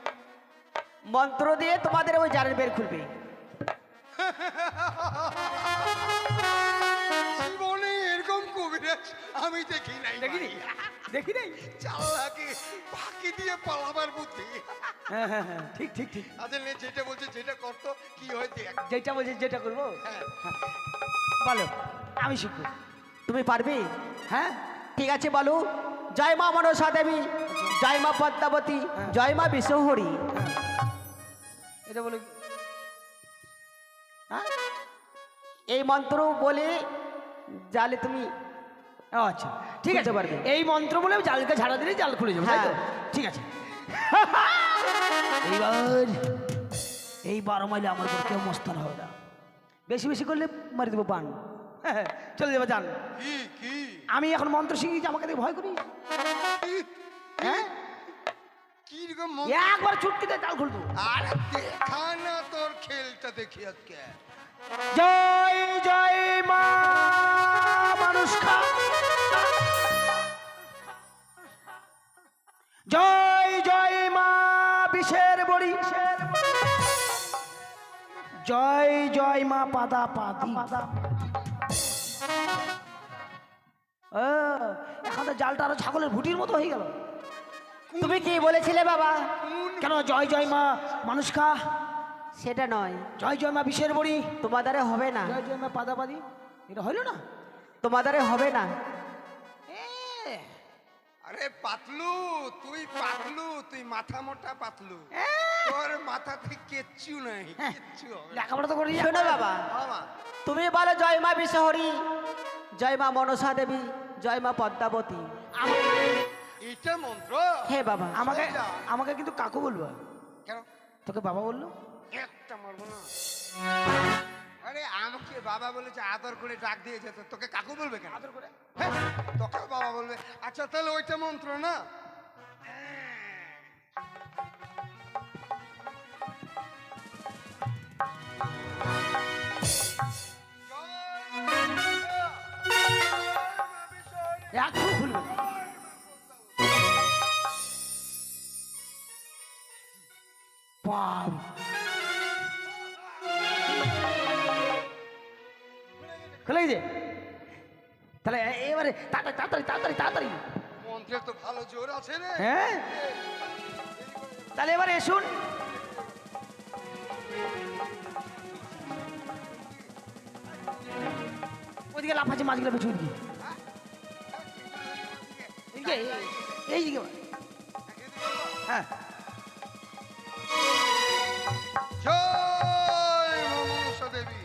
মন্ত্র দিয়ে তোমাদের ওই জারের বের খুলবে। জীবনে এরকম কবিরাজ আমি দেখি নাই। দেখিনি? দেখি নাই? চালাকে ফাঁকি দিয়ে পালাবার বুদ্ধি। হ্যাঁ হ্যাঁ হ্যাঁ, ঠিক ঠিক ঠিক। আচ্ছা নে, যেটা বলছে যেটা করতো কি হয় দেখ। যেটা বলছি যেটা করবো। হ্যাঁ। বলো, আমি শিখবো। তুমি পারবে? হ্যাঁ ঠিক আছে, বলো। জয় মা মনসা দেবী, জয় মা পদ্মাবতী, জয় মা বিশ্বহরি। এটা বলো। হ্যাঁ, এই মন্ত্র বলে জালে তুমি ও আচ্ছা ঠিক আছে, খুলতে পারবে। এই মন্ত্র বলে জালকে ঝাড়া দিলে জাল খুলে যাবে, তাই তো? হ্যাঁ। ঠিক আছে। এইবার এই 12 মাইলে আমার উপর কেউ মস্তান হবে না। বেশি বেশি করলে মারি দেবো পান। চলে যাবে জান। কি কি আমি এখন মন্ত্র শিখেছি, আমাকে দেখে ভয় করি। হ্যাঁ, কি রকম মন্ত্র? একবার ছুটকিতে জাল খুলবো। আরে দেখা না তোর খেলটা দেখি আজকে। জয় জয় মা মানুষকা, জয় জয় মা বিষের বড়ি, জয় জয় মা পাদা পাদি। এখন তো জালটা আরো ছাগলের ভুটির মতো হয়ে গেল। তুমি কি বলেছিলে বাবা? কেন জয় জয় মা মানুষকা, সেটা নয়, জয় জয় মা বিষের বড়ি, তোমাদের হবে না, জয় জয় মা পাদা পাদি। এটা হইল না? তোমাদের হবে না। আরে পাতলু, তুই পাতলু, তুই মাথা মোটা পাতলু। তোর মাথাতে কিচ্ছু নাই, কিচ্ছু হবে না। লেখাপড়া তো করি। শোনো বাবা, বাবা, তুমি বলো জয় মা বিশ্বহরি, জয় মা মনসা দেবী, জয় মা পদ্মাবতী। এটা মন্ত্র? হে বাবা, আমাকে আমাকে কিন্তু কাকু বলবো। কেন? তোকে বাবা বললো? একটা মারবো না। আরে আমাকে বাবা বলেছে, আদর করে ডাক দিয়েছে, তো তোকে কাকু বলবে কেন? আদর করে তোকে বাবা বলবে। আচ্ছা তাহলে ওইটা মন্ত্র না? এক ফুল খুলবে। বাবা, খুলে গেছে? তাহলে এবারে তাড়াতাড়ি তাড়াতাড়ি তাড়াতাড়ি তাড়াতাড়ি। মন্ত্রের তো ভালো জোর আছে রে। হ্যাঁ, তাহলে এবারে শুন। ওইদিকে লাফাচ্ছে মাছগুলো পেছন দিকে। এইদিকে, এইদিকে। হ্যাঁ, জয় মা মনসা দেবী।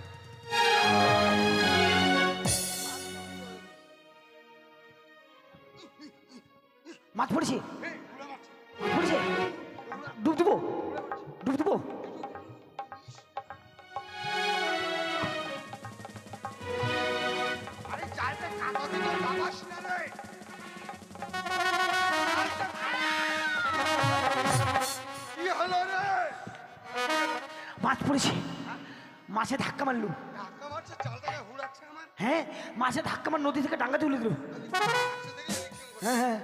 মাছ পড়েছে, এই, উড়ে মারছে। মাছ পড়েছে। ডুব দেবো, ডুব দেবো। আরে জালটা কাটো দিকে লাগাস না রে। কি হলো রে? মাছ পড়েছে, মাছে ধাক্কা মারলো। ধাক্কা মারছে, জালটাকে হুড়াচ্ছে আমার। হ্যাঁ, মাছে ধাক্কা মার নদী থেকে ডাঙ্গা তুলে দিল। আচ্ছা, দেখি এদিকে। হ্যাঁ হ্যাঁ,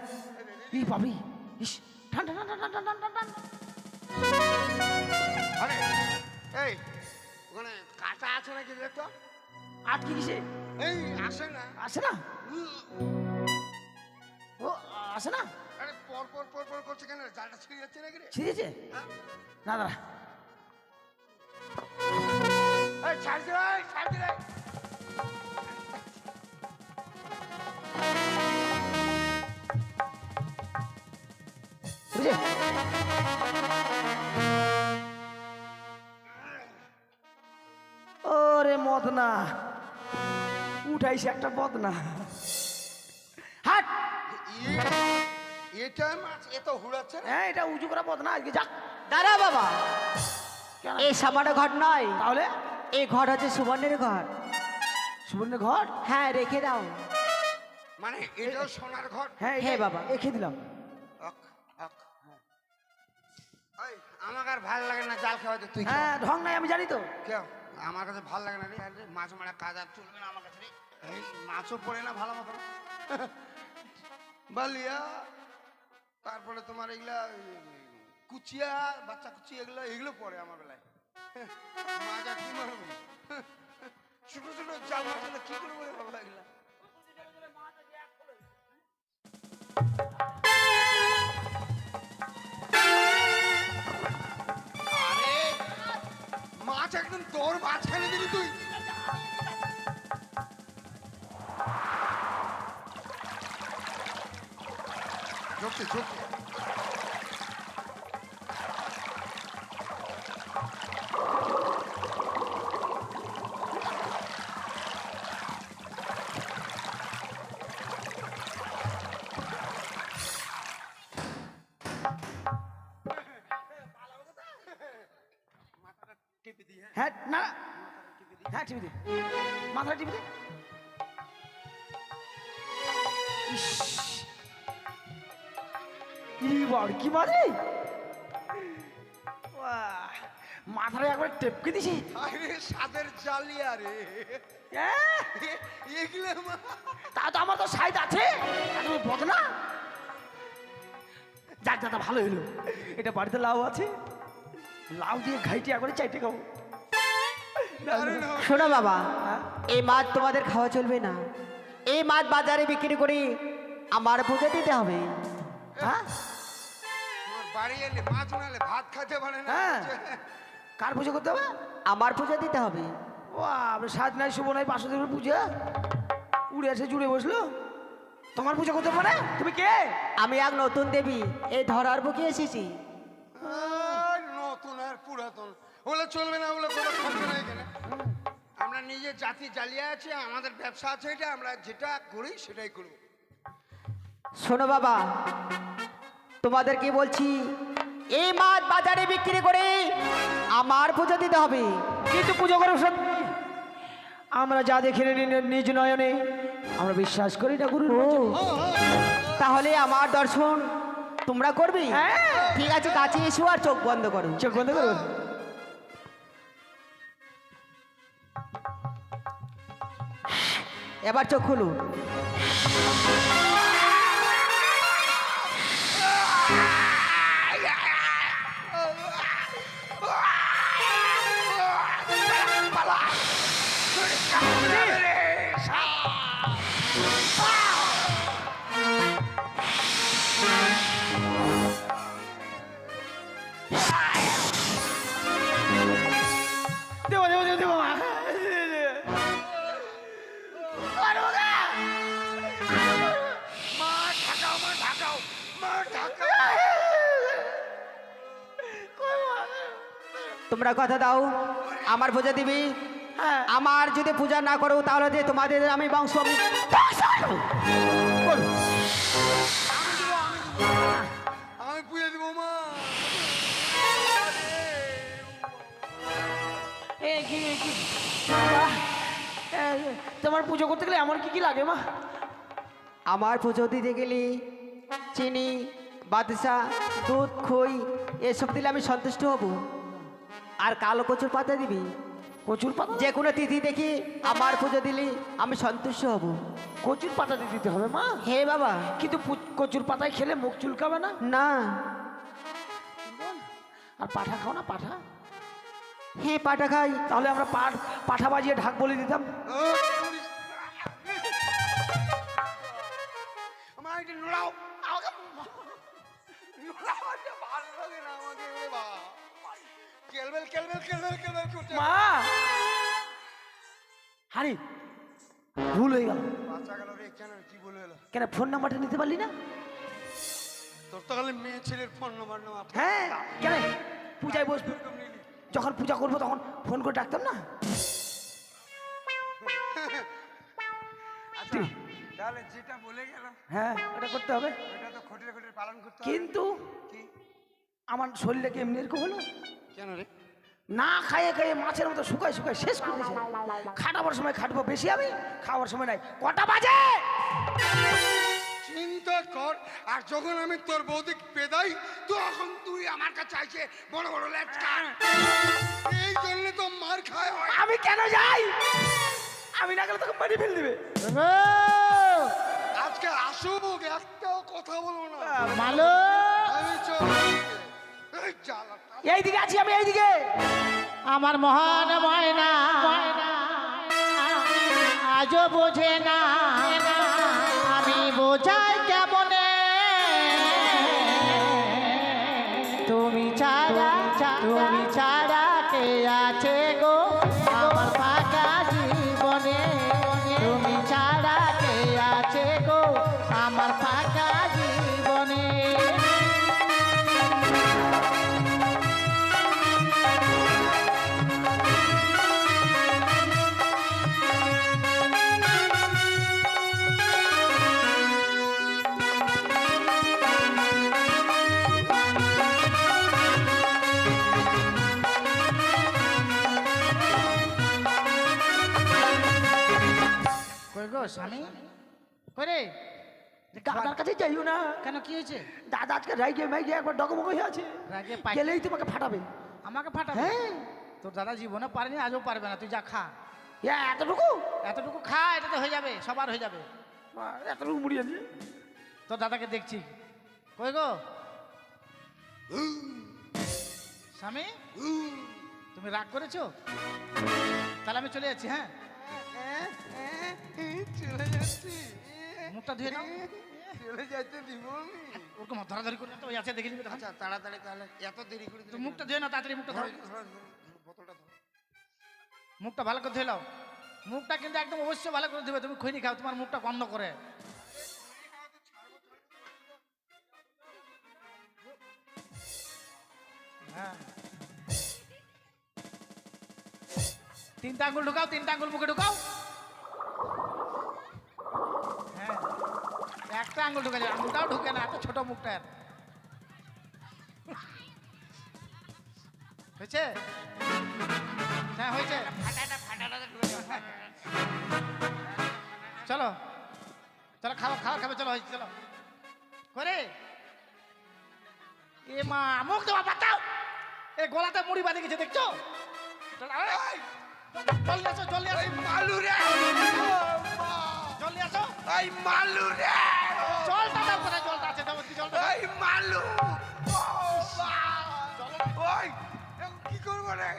ই পাবি। ইস, টান টান টান টান টান টান টান টান। আরে এই, ওখানে কাঁটা আছে নাকি রে তো? আটকে গেছে। এই আসে না। আসে না, ও আসে না। আরে পর পর পর পর করছে কেন? জালটা ছিঁড়ে যাচ্ছে নাকি রে? ছিঁড়েছে হ্যাঁ? না দাঁড়া। এই ছাড় দে, এই, ছাড় দে রে। বুঝে ওরে মদনা, উঠাইছে একটা বদনা। হাট, এটা মাছ এত হুড়াচ্ছে না? হ্যাঁ এটা উঁচু করা বদনা। আজকে যাক। দাঁড়া বাবা, কেন? এই সামান্য ঘর নয়, তাহলে এই ঘর হচ্ছে সুবর্ণের ঘর। সুবর্ণের ঘর? হ্যাঁ, রেখে দাও। মানে এটাও সোনার ঘর? হ্যাঁ হ্যাঁ বাবা। রেখে দিলাম। অক, অক, হ্যাঁ। এই, আমার আর ভাল লাগে না জাল খাওয়াতে, তুই খা। হ্যাঁ, ঢং নাই, আমি জানি তো। কেউ আমার কাছে ভাল লাগে না রে। আরে মাছ মারা কাজ আর চলবে না আমার কাছে রে। এই মাছও পড়ে না ভালো মতো বালিয়া, তারপরে তোমার এগুলা কুচিয়া, বাচ্চা কুচি, এগুলো পড়ে আমার বেলায়। মাজা কি মারবো, ছোট ছোট জাল মাছ হলে কি করবো রে বাবা এগুলা? আরে মাছ একদম তোর মাঝখানে দিলি তুই। ঝোঁকছে ঝোঁকছে। হ্যাঁ না, হ্যাঁ টিপি দে, মাথাটা টিপি দে। ইস, কি মারে, মাথাটা একবার টেপকে দিছি। আরে সাদের জালিয়া রে এগুলো তা তো আমার তো সাইড আছে, তুমি বোঝো না। যাক দাদা ভালো হলো, এটা বাড়িতে লাউ আছে, লাউ দিয়ে ঘাইটিয়া করে চাইতে খাবো। শোনো বাবা, হ্যাঁ? এই মাছ তোমাদের খাওয়া চলবে না। এই মাছ বাজারে বিক্রি করে আমার পুজো দিতে হবে। হ্যাঁ তোমার বাড়ি এলে মাছ নালে ভাত খেতে পারে না। হ্যাঁ। কার পুজো করতে হবে? আমার পুজো দিতে হবে। ও আপনি সাত নাই শুভ নাই বাসুদেবের পূজা, উড়ে এসে জুড়ে বসলো। তোমার পুজো করতে পারে? তুমি কে? আমি এক নতুন দেবী, এই ধরার বুকে এসেছি। নতুন আর পুরাতন ওগুলো চলবে না, ওগুলো কোনো থাকবে না এখানে। আমরা নিজের জাতি জ্বালিয়ে আছে, আমাদের ব্যবসা আছে, এটা আমরা যেটা করি সেটাই করব। শোনো বাবা, তোমাদেরকে বলছি, এই মাছ বাজারে বিক্রি করে আমার পুজো দিতে হবে। কিন্তু পুজো করো সব আমরা যা দেখে নিজ নয়নে আমরা বিশ্বাস করি না গুরু। তাহলে আমার দর্শন তোমরা করবে? হ্যাঁ। ঠিক আছে, কাছে এসো আর চোখ বন্ধ করো। চোখ বন্ধ করো। এবার চোখ খুলো। দেবো দেবো দেবো দেবো। মা ঢাকাও, মা ঢাকাও, মা ঢাকাও। তোমরা কথা দাও, আমার পূজা দিবি। হ্যাঁ। আমার যদি পূজা না করো তাহলে যে তোমাদের আমি বংশ আমি করবো। আমি পুজো দিব মা। তোমার পুজো করতে গেলে এমন কি কি লাগে মা? আমার পুজো দিতে গেলে চিনি, বাদশা, দুধ, খই এসব দিলে আমি সন্তুষ্ট হব। আর কালো কচুর পাতা দিবি। কচুর পাতা? যে কোনো তিথি দেখি আমার পুজো দিলে আমি সন্তুষ্ট হব। কচুর পাতা দিয়ে দিতে হবে মা? হে বাবা। কিন্তু কচুর পাতায় খেলে মুখ চুলকাবে না? না। আর পাঠা খাও না? পাঠা? হে পাটা খাই। তাহলে আমরা পাঠা বাজিয়ে ঢাক বলে দিতাম। আমার একটু নোড়াও, নোড়াও, এটা ভালো লাগে না আমাকে রে বাবা। কেলবেল কেলবেল কেলবেল কেলবেল করছে। মা হারি ভুল হয়ে গেল। বাচ্চা গেল রে, কেন কি বলে এলো? কেন ফোন নাম্বারটা নিতে পারলি না? তোর তো খালি মেয়ে ছেলের ফোন নাম্বার নেওয়া। হ্যাঁ কেন পূজায় বসবো, যখন পূজা করবো তখন ফোন করে ডাকতাম না? আচ্ছা, তাহলে যেটা বলে গেল হ্যাঁ ওটা করতে হবে, ওটা তো খটিরে খটিরে পালন করতে হবে। কিন্তু কি? আমার শরীরটাকে এমনি এরকম হলো, কেন রে? না খাইয়ে খাইয়ে মাছের মতো শুকায় শুকায় শেষ করে দিয়েছে। খাটাবার সময় খাটবো বেশি, আমি খাওয়ার সময় নাই। কটা বাজে? চিন্তা কর, আর যখন আমি তোর বৌদি পেদাই তখন তুই আমার কাছে চাইছে বড় বড় লেচকা। এই জন্য তো মার খায় হয়। আমি কেন যাই? আমি না গেলে তোকে মারি ফেল দিবে। আজকে আসুক, একটাও কথা বলবো না। মালো আমি চল। এই জ্বালাটা। এইদিকে আছি আমি, এইদিকে। আমার মহান ময়না আজও বোঝে না, আমি বোঝাই কেমনে। তুমি ছাড়া কে আছে গো আমার ফাঁকা জীবনে। তুমি ছাড়া কে আছে গো আমার ফাঁকা জীবনে। কই গো স্বামী, কই রে? দাদার কাছে যাইও না। কেন, কি হয়েছে? দাদা আজকে রাইগে মাইগে একবার ডগমগ হয়ে আছে। রাগে পাই- গেলেই তোমাকে ফাটাবে। আমাকে ফাটাবে? হ্যাঁ। তোর দাদা জীবনে পারেনি, আজও পারবে না। তুই যা খা, এতটুকু এতটুকু খা, এটা তো হয়ে যাবে, সবার হয়ে যাবে। এতটুকু মুড়ি আছে। তোর দাদাকে দেখছি। কই গো স্বামী, তুমি রাগ করেছো? তাহলে আমি চলে যাচ্ছি। হ্যাঁ, চলে যাচ্ছি। মুখটা ধুয়ে নাও। চলে যাচ্ছে দিব আমি। ওরকম ধরাধরি করে না তো, ওই আছে দেখে নিবি তখন। আচ্ছা তাড়াতাড়ি, তাহলে এত দেরি করে তুই মুখটা ধুয়ে নাও, তাড়াতাড়ি মুখটা ধরো। বোতলটা ধরো। মুখটা ভালো করে ধুয়ে নাও। মুখটা কিন্তু একদম অবশ্যই ভালো করে ধুবে। তুমি খৈনি খাও, তোমার মুখটা বন্ধ করে। হ্যাঁ, 3টা আঙ্গুল ঢুকাও, 3টা আঙ্গুল মুখে ঢুকাও। হ্যাঁ, একটা আঙ্গুল ঢুকে যায়, আঙ্গুলটাও ঢুকে না, এত ছোট মুখটা। হয়েছে? হ্যাঁ হয়েছে। চলো চলো, খাওয়া খাওয়া খাবে, চলো হয়েছে, চলো করে। এ মা, মুখ দেওয়া বাতাও। এ গলাতে মুড়ি বাঁধে গেছে, দেখছো? চল নিয়ে আসো, জল নিয়ে এই আসো, মালু রে, জল নিয়ে আসো। এই মালু রে, জলটা দাও, কোথায় জলটা আছে? দাও কি জলটা? এই মালু। ওই এখন কি করবো রে?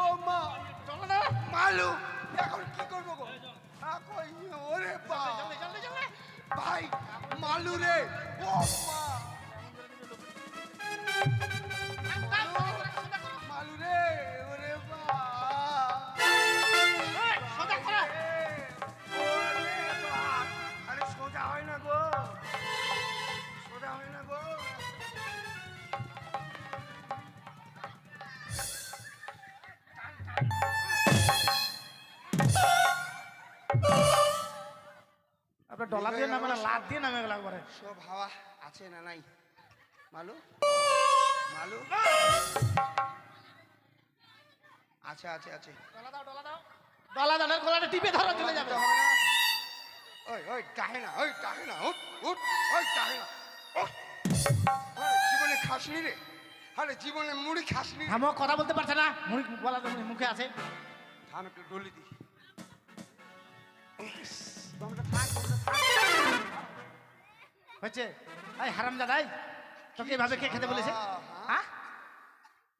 ও মা, জল দাও, মালু এখন কি করবো গো? কই ওরে বা জলদি জলদি জলদি। ভাই, মালু রে, ও মা, মালু রে, ওরে বা, সোজা করো। ওরে বা, আরে সোজা হয় না গো, সোজা হয় না গো। আপনার ডলা দিয়ে নামে না, লাত দিয়ে নামে গেল একবারে। সব হাওয়া আছে না নাই? মালু, মালু, আছে আছে আছে। ডলা দাও, ডলা দাও, ডলা দাও, গলাটা টিপে ধরো, চলে যাবে। হবে না। ওই ওই ডাহে না, ওই ডাহে না, উঠ উঠ, ওই ডাহে না, উঠ। আরে জীবনে খাসনি রে, আরে জীবনে মুড়ি খাসনি রে। আমার কথা বলতে পারছে না, মুড়ি গলা তো মুখে আছে। থাম একটু ডলি দি। হচ্ছে এই হারাম দাদাই, তোকে এভাবে কে খেতে বলেছে? হ্যাঁ,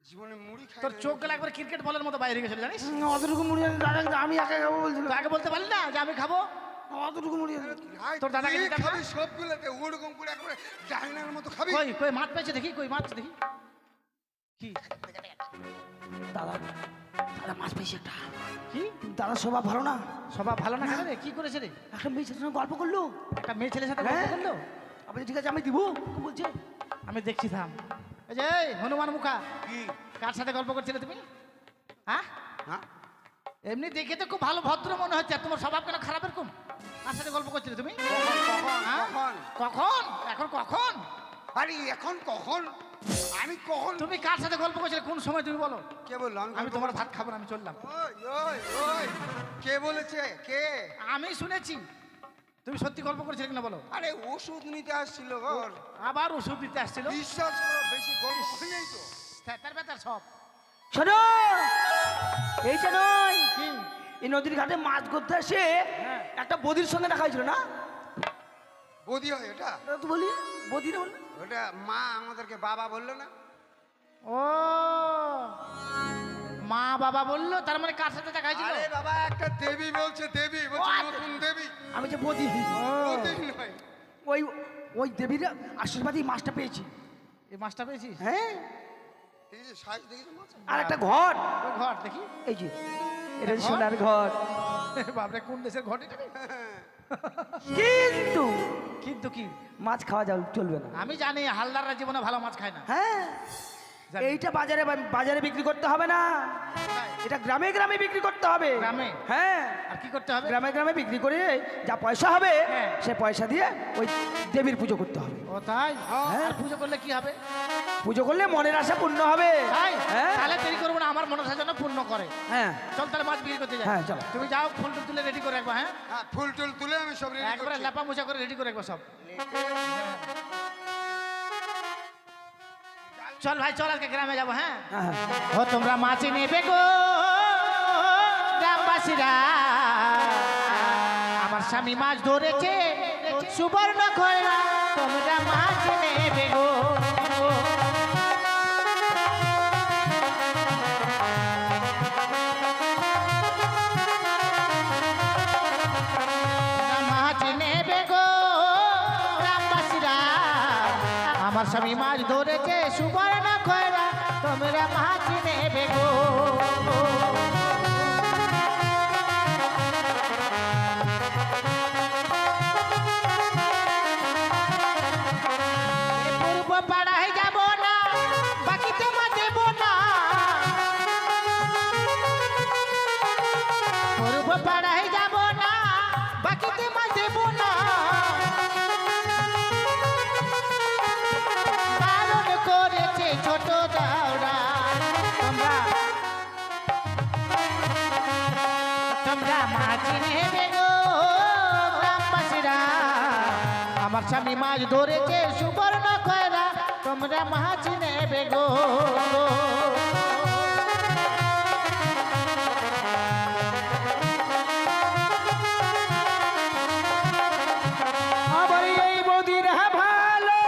জীবনে মুড়ি খাই তোর চোখ গেলে একবার ক্রিকেট বলের মতো বাইরে গেছিল, জানিস? অতটুকু মুড়ি আছে দাদা, আমি একা খাবো বলছিল। তুই আগে বলতে পারলি না যে আমি খাবো? অতটুকু মুড়ি আছে। তোর দাদাকে দিতাম না? খাবি সবগুলোতে ওরকম করে একবারে ডাইনার মতো খাবি। কই কই মাছ পেয়েছে দেখি, কই মাছ দেখি। কি দাদা, দাদা মাছ পেয়েছি একটা। কি দাদা স্বভাব ভালো না। স্বভাব ভালো না কেন রে? কি করেছে রে? একটা মেয়ের সাথে গল্প করলো। একটা মেয়ে ছেলের সাথে গল্প হ্যাঁ। করলো? আপনি ঠিক আছে আমি দিব, কি বলছে? আমি দেখছি, থাম। এই যে এই হনুমান মুখা, কি? কার সাথে গল্প করছিলে তুমি? হ্যাঁ, হ্যাঁ? এমনি দেখে তো খুব ভালো ভদ্র মনে হচ্ছে, আর তোমার স্বভাব কেন খারাপ এরকম? কার সাথে গল্প করছিলে তুমি? কখন কখন হ্যাঁ? কখন? কখন? এখন কখন? আরে এখন কখন? আমি কখন? তুমি কার সাথে গল্প করছিলে, কোন সময় তুমি বলো? কে বললো? আমি তোমার ভাত খাবো না, আমি চললাম। ওই ওই ওই, কে বলেছে? কে? আমি শুনেছি। তুমি সত্যি গল্প করেছিলে কিনা বলো? আরে ওষুধ নিতে আসছিল ঘর। আবার ওষুধ দিতে আসছিল? বিশ্বাস করো, বেশি গল্প হয় নাই তো। স্যাতার ব্যাতার সব। শোনো, এইটা নয়, কি? এই নদীর ঘাটে মাছ ধরতে এসে একটা বদির সঙ্গে দেখা হয়েছিল না? বৌদি হয় এটা? ওটা তো বলি বদি না বললে? ওটা মা আমাদেরকে বাবা বললো না? ও মা বাবা বললো, তার মানে কার সাথে দেখা হয়েছিল? আরে বাবা, একটা দেবী বলছে, দেবী বলছে, ও, নতুন দেবী। আমি যে বদি বৌদি নয়। ওই ওই দেবীর আশীর্বাদই মাছটা পেয়েছি। এই মাছটা পেয়েছিস? হ্যাঁ, এই যে সাইজ দেখেছো মাছ? আর একটা ঘর, ওই ঘর দেখি। এই যে এটা সোনার ঘর। বাপরে, কোন দেশের ঘর এটা রে? কিন্তু কিন্তু কি? মাছ খাওয়া যাও চলবে না। আমি জানি হালদাররা জীবনে ভালো মাছ খায় না। হ্যাঁ, জানি। এইটা বাজারে বাজারে বিক্রি করতে হবে না, এটা গ্রামে গ্রামে বিক্রি করতে হবে। গ্রামে? হ্যাঁ, আর কি করতে হবে? গ্রামে গ্রামে বিক্রি করে যা পয়সা হবে হ্যাঁ। সে পয়সা দিয়ে ওই দেবীর পুজো করতে হবে। ও তাই? হ্যাঁ। আর পুজো করলে কি হবে? পুজো করলে মনের আশা পূর্ণ হবে। তাই? হ্যাঁ তাহলে দেরি করবো না, আমার মনসা যেন পূর্ণ করে। হ্যাঁ, চল তাহলে মাছ বিক্রি করতে যাই। হ্যাঁ, চলো। তুমি যাও, ফুল টুল তুলে রেডি করে রাখবা। হ্যাঁ, হ্যাঁ, ফুল টুল তুলে আমি সব রেডি একবারে করছি। লেপা মোছা করে রেডি করে রাখবা সব। চল ভাই, চল আজকে গ্রামে যাবো। হ্যাঁ, হ্যাঁ, ও তোমরা মাছ নেবে গো গ্রামবাসীরা, আমার স্বামী মাছ ধরেছে সুবর্ণ খয়রা, তোমরা মাছ নেবে গো। তোমরা মাছ নেবে গো গ্রামবাসীরা, আমার স্বামী মাছ ধরেছে সুবর্ণ খয়রা, তোমরা মাছ নেবে গো। পূর্ব পাড়ায় যাব না, বাকিতে মা দেব না। পূর্ব পাড়ায় যাব না, বাকিতে মা দেব না। বারণ করেছে ছোট দাওরা, তোমরা মাছ নেবে গো গ্রামবাসীরা, আমার স্বামী মাছ ধরেছে সুবর্ণ খয়রা, তোমরা মাছ নেবে গো। আবার এই বদির ভালো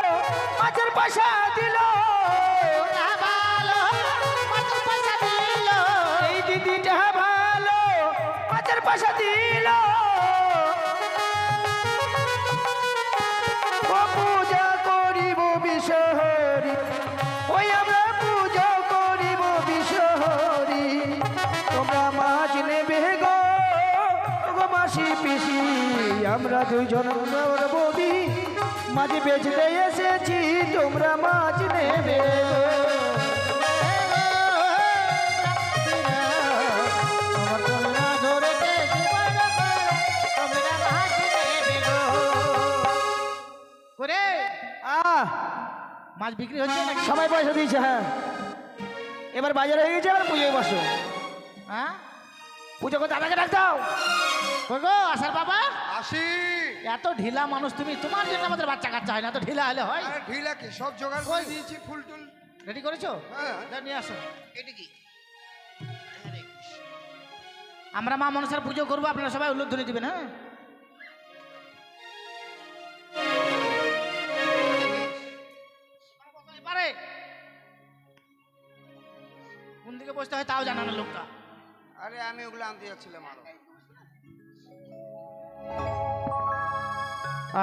মাছের পয়সা দিল, ভালো মাছের পয়সা দিল, এই দিদিটা ভালো মাছের পয়সা দিল। ও পূজা করিব বিশহরি, ওই আমরা পূজা করিব বিশহরি, তোমরা মাছ নেবে গো গো মাসি পিসি, আমরা দুইজন বৌদি মাছ বেচতে এসেছি, তোমরা মাছ নেবে গো। আমার তোমরা ধরেছে সুবর্ণ খয়রা, তোমরা মাছ নেবে গো। করে মাছ বিক্রি হচ্ছে নাকি? সবাই পয়সা দিয়েছে। হ্যাঁ, এবার বাজারে হয়ে গেছে, এবার পুজোয় বসো। হ্যাঁ, পুজো করে দাদাকে ডাক দাও। কই গো আসার বাবা? আসি। এত ঢিলা মানুষ তুমি, তোমার জন্য আমাদের বাচ্চা কাচ্চা হয় না, এত ঢিলা হলে হয়? আরে ঢিলা কি, সব জোগাড় করে দিয়েছি, ফুল টুল। রেডি করেছো? হ্যাঁ। যা নিয়ে আসো। এটা কি? আমরা মা মনসার পুজো করবো, আপনারা সবাই উল্লুধ্বনি দিবেন। হ্যাঁ, পারে কোন দিকে বসতে হয় তাও জানা না লোকটা। আরে আমি ওগুলো আনতে যাচ্ছিলাম আরো।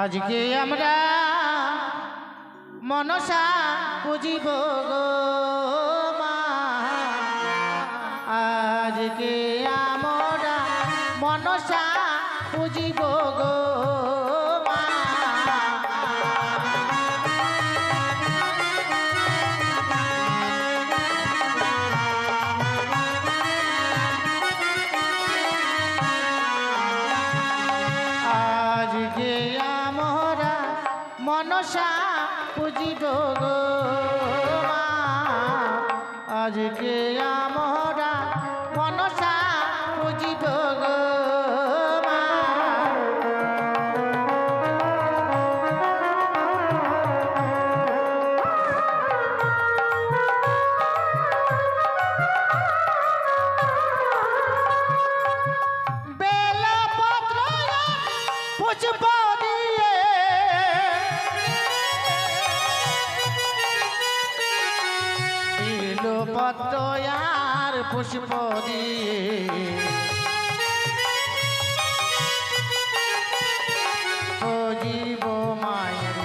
আজকে আমরা মনসা পুজিব গো মা, আজকে আমরা মনসা পুজিব গো মা। আজকে আমরা মনসা পুজিব গো মা, আজকে আমরা মনসা পুজিব গো মা। পদ্ম আর পুষ্প দিয়ে জীব মায়ের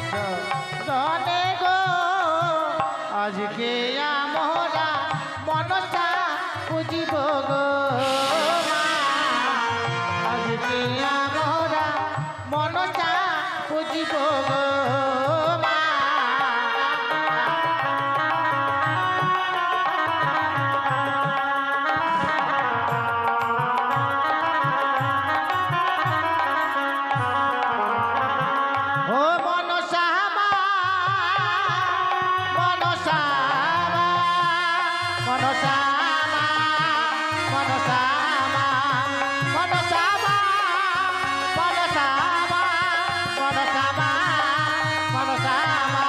চরণে গো আজকে আমরা মনসা পুজিব গো মা। আজকে আমরা মনসা পুজিব গো মা। ও মনসা মা, মনসা মা, মনসা মা, মনসা মা, মনসা মা, মনসা মা, মনসা মা, মনসা মা,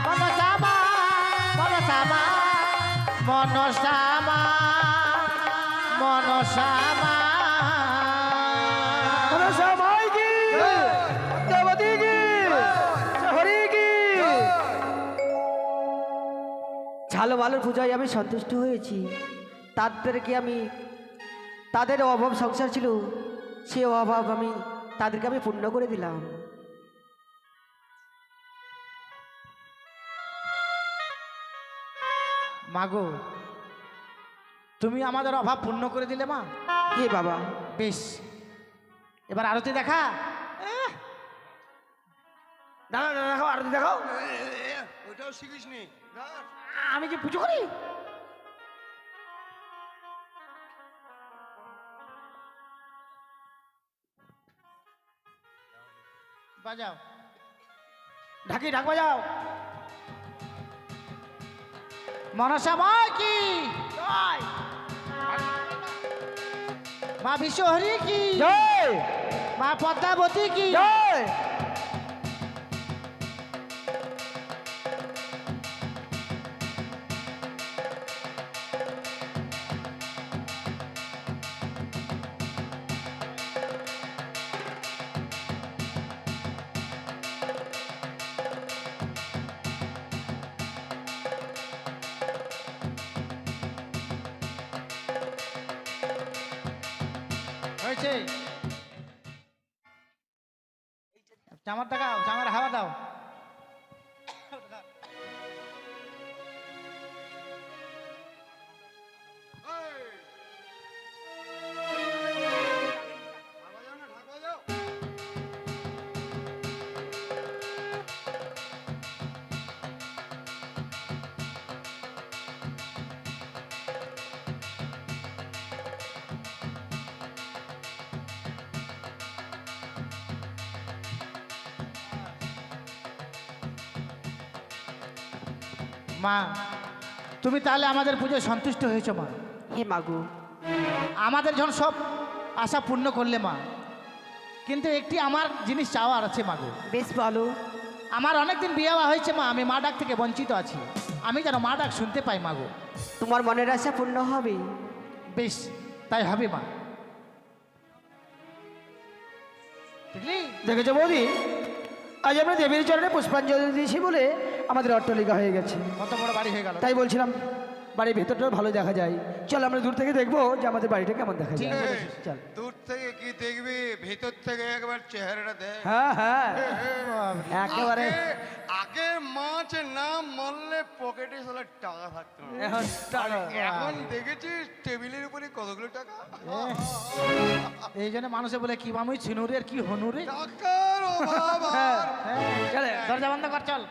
মনসা মা, মনসা মা, মনসা মা, মনসা মা। মনসা মাই কি, দেবতী কি, হরি কি। ঝালো ভালোর পূজায় আমি সন্তুষ্ট হয়েছি। তাদের অভাব সংসার ছিল, সে অভাব তাদেরকে আমি পূর্ণ করে দিলাম। মাগো, তুমি আমাদের অভাব পূর্ণ করে দিলে মা। হে বাবা, বেশ, এবার আরতি দেখা। দাদা দাদা দেখাও, আরতি দেখাও। ওটাও শিখিস নি। আমি কি পুজো করি? বাজাও। ঢাকি ঢাক বাজাও। মনসা মা কি, মা বিশ্বহরি কি, জয় মা পদ্মাবতী কি। জয়। হয়েছে, চামার টাকাও, চামার হাওয়া দাও। মা, তুমি তাহলে আমাদের পুজোয় সন্তুষ্ট হয়েছো মা। হে মাগো, আমাদের যখন সব আশা পূর্ণ করলে মা, কিন্তু একটি আমার জিনিস চাওয়ার আছে মাগো। বেশ বলো। আমার অনেকদিন বিয়ে হওয়া হয়েছে মা, আমি মা ডাক থেকে বঞ্চিত আছি। আমি যেন মা ডাক শুনতে পাই মাগো। তোমার মনের আশা পূর্ণ হবে। বেশ, তাই হবে মা। বুঝলি? দেখেছো বৌদি, আজ আমরা দেবীর চরণে পুষ্পাঞ্জলি দিয়েছি বলে আমাদের অট্টালিকা হয়ে গেছে। কত বড় বাড়ি হয়ে গেল। তাই বলছিলাম বাড়ির ভেতরটাও ভালো দেখা যায়। চল আমরা দূর থেকে দেখবো যে আমাদের বাড়িটা কেমন দেখা ঠিক যায়। আছে। চল। দূর থেকে কি দেখবি, ভেতর থেকে একবার চেহারাটা দেখ। হ্যাঁ হ্যাঁ, একেবারে আগে মাছ না মারলে পকেটে সালা টাকা থাকতো না। এখন টাকা। এখন দেখেছিস টেবিলের উপরে কতগুলো টাকা। এই জন্য মানুষে বলে কি মামুই ছিনুরে আর কি হনুরে। টাকার অভাব আর চলে। দরজা বন্ধ কর, চল।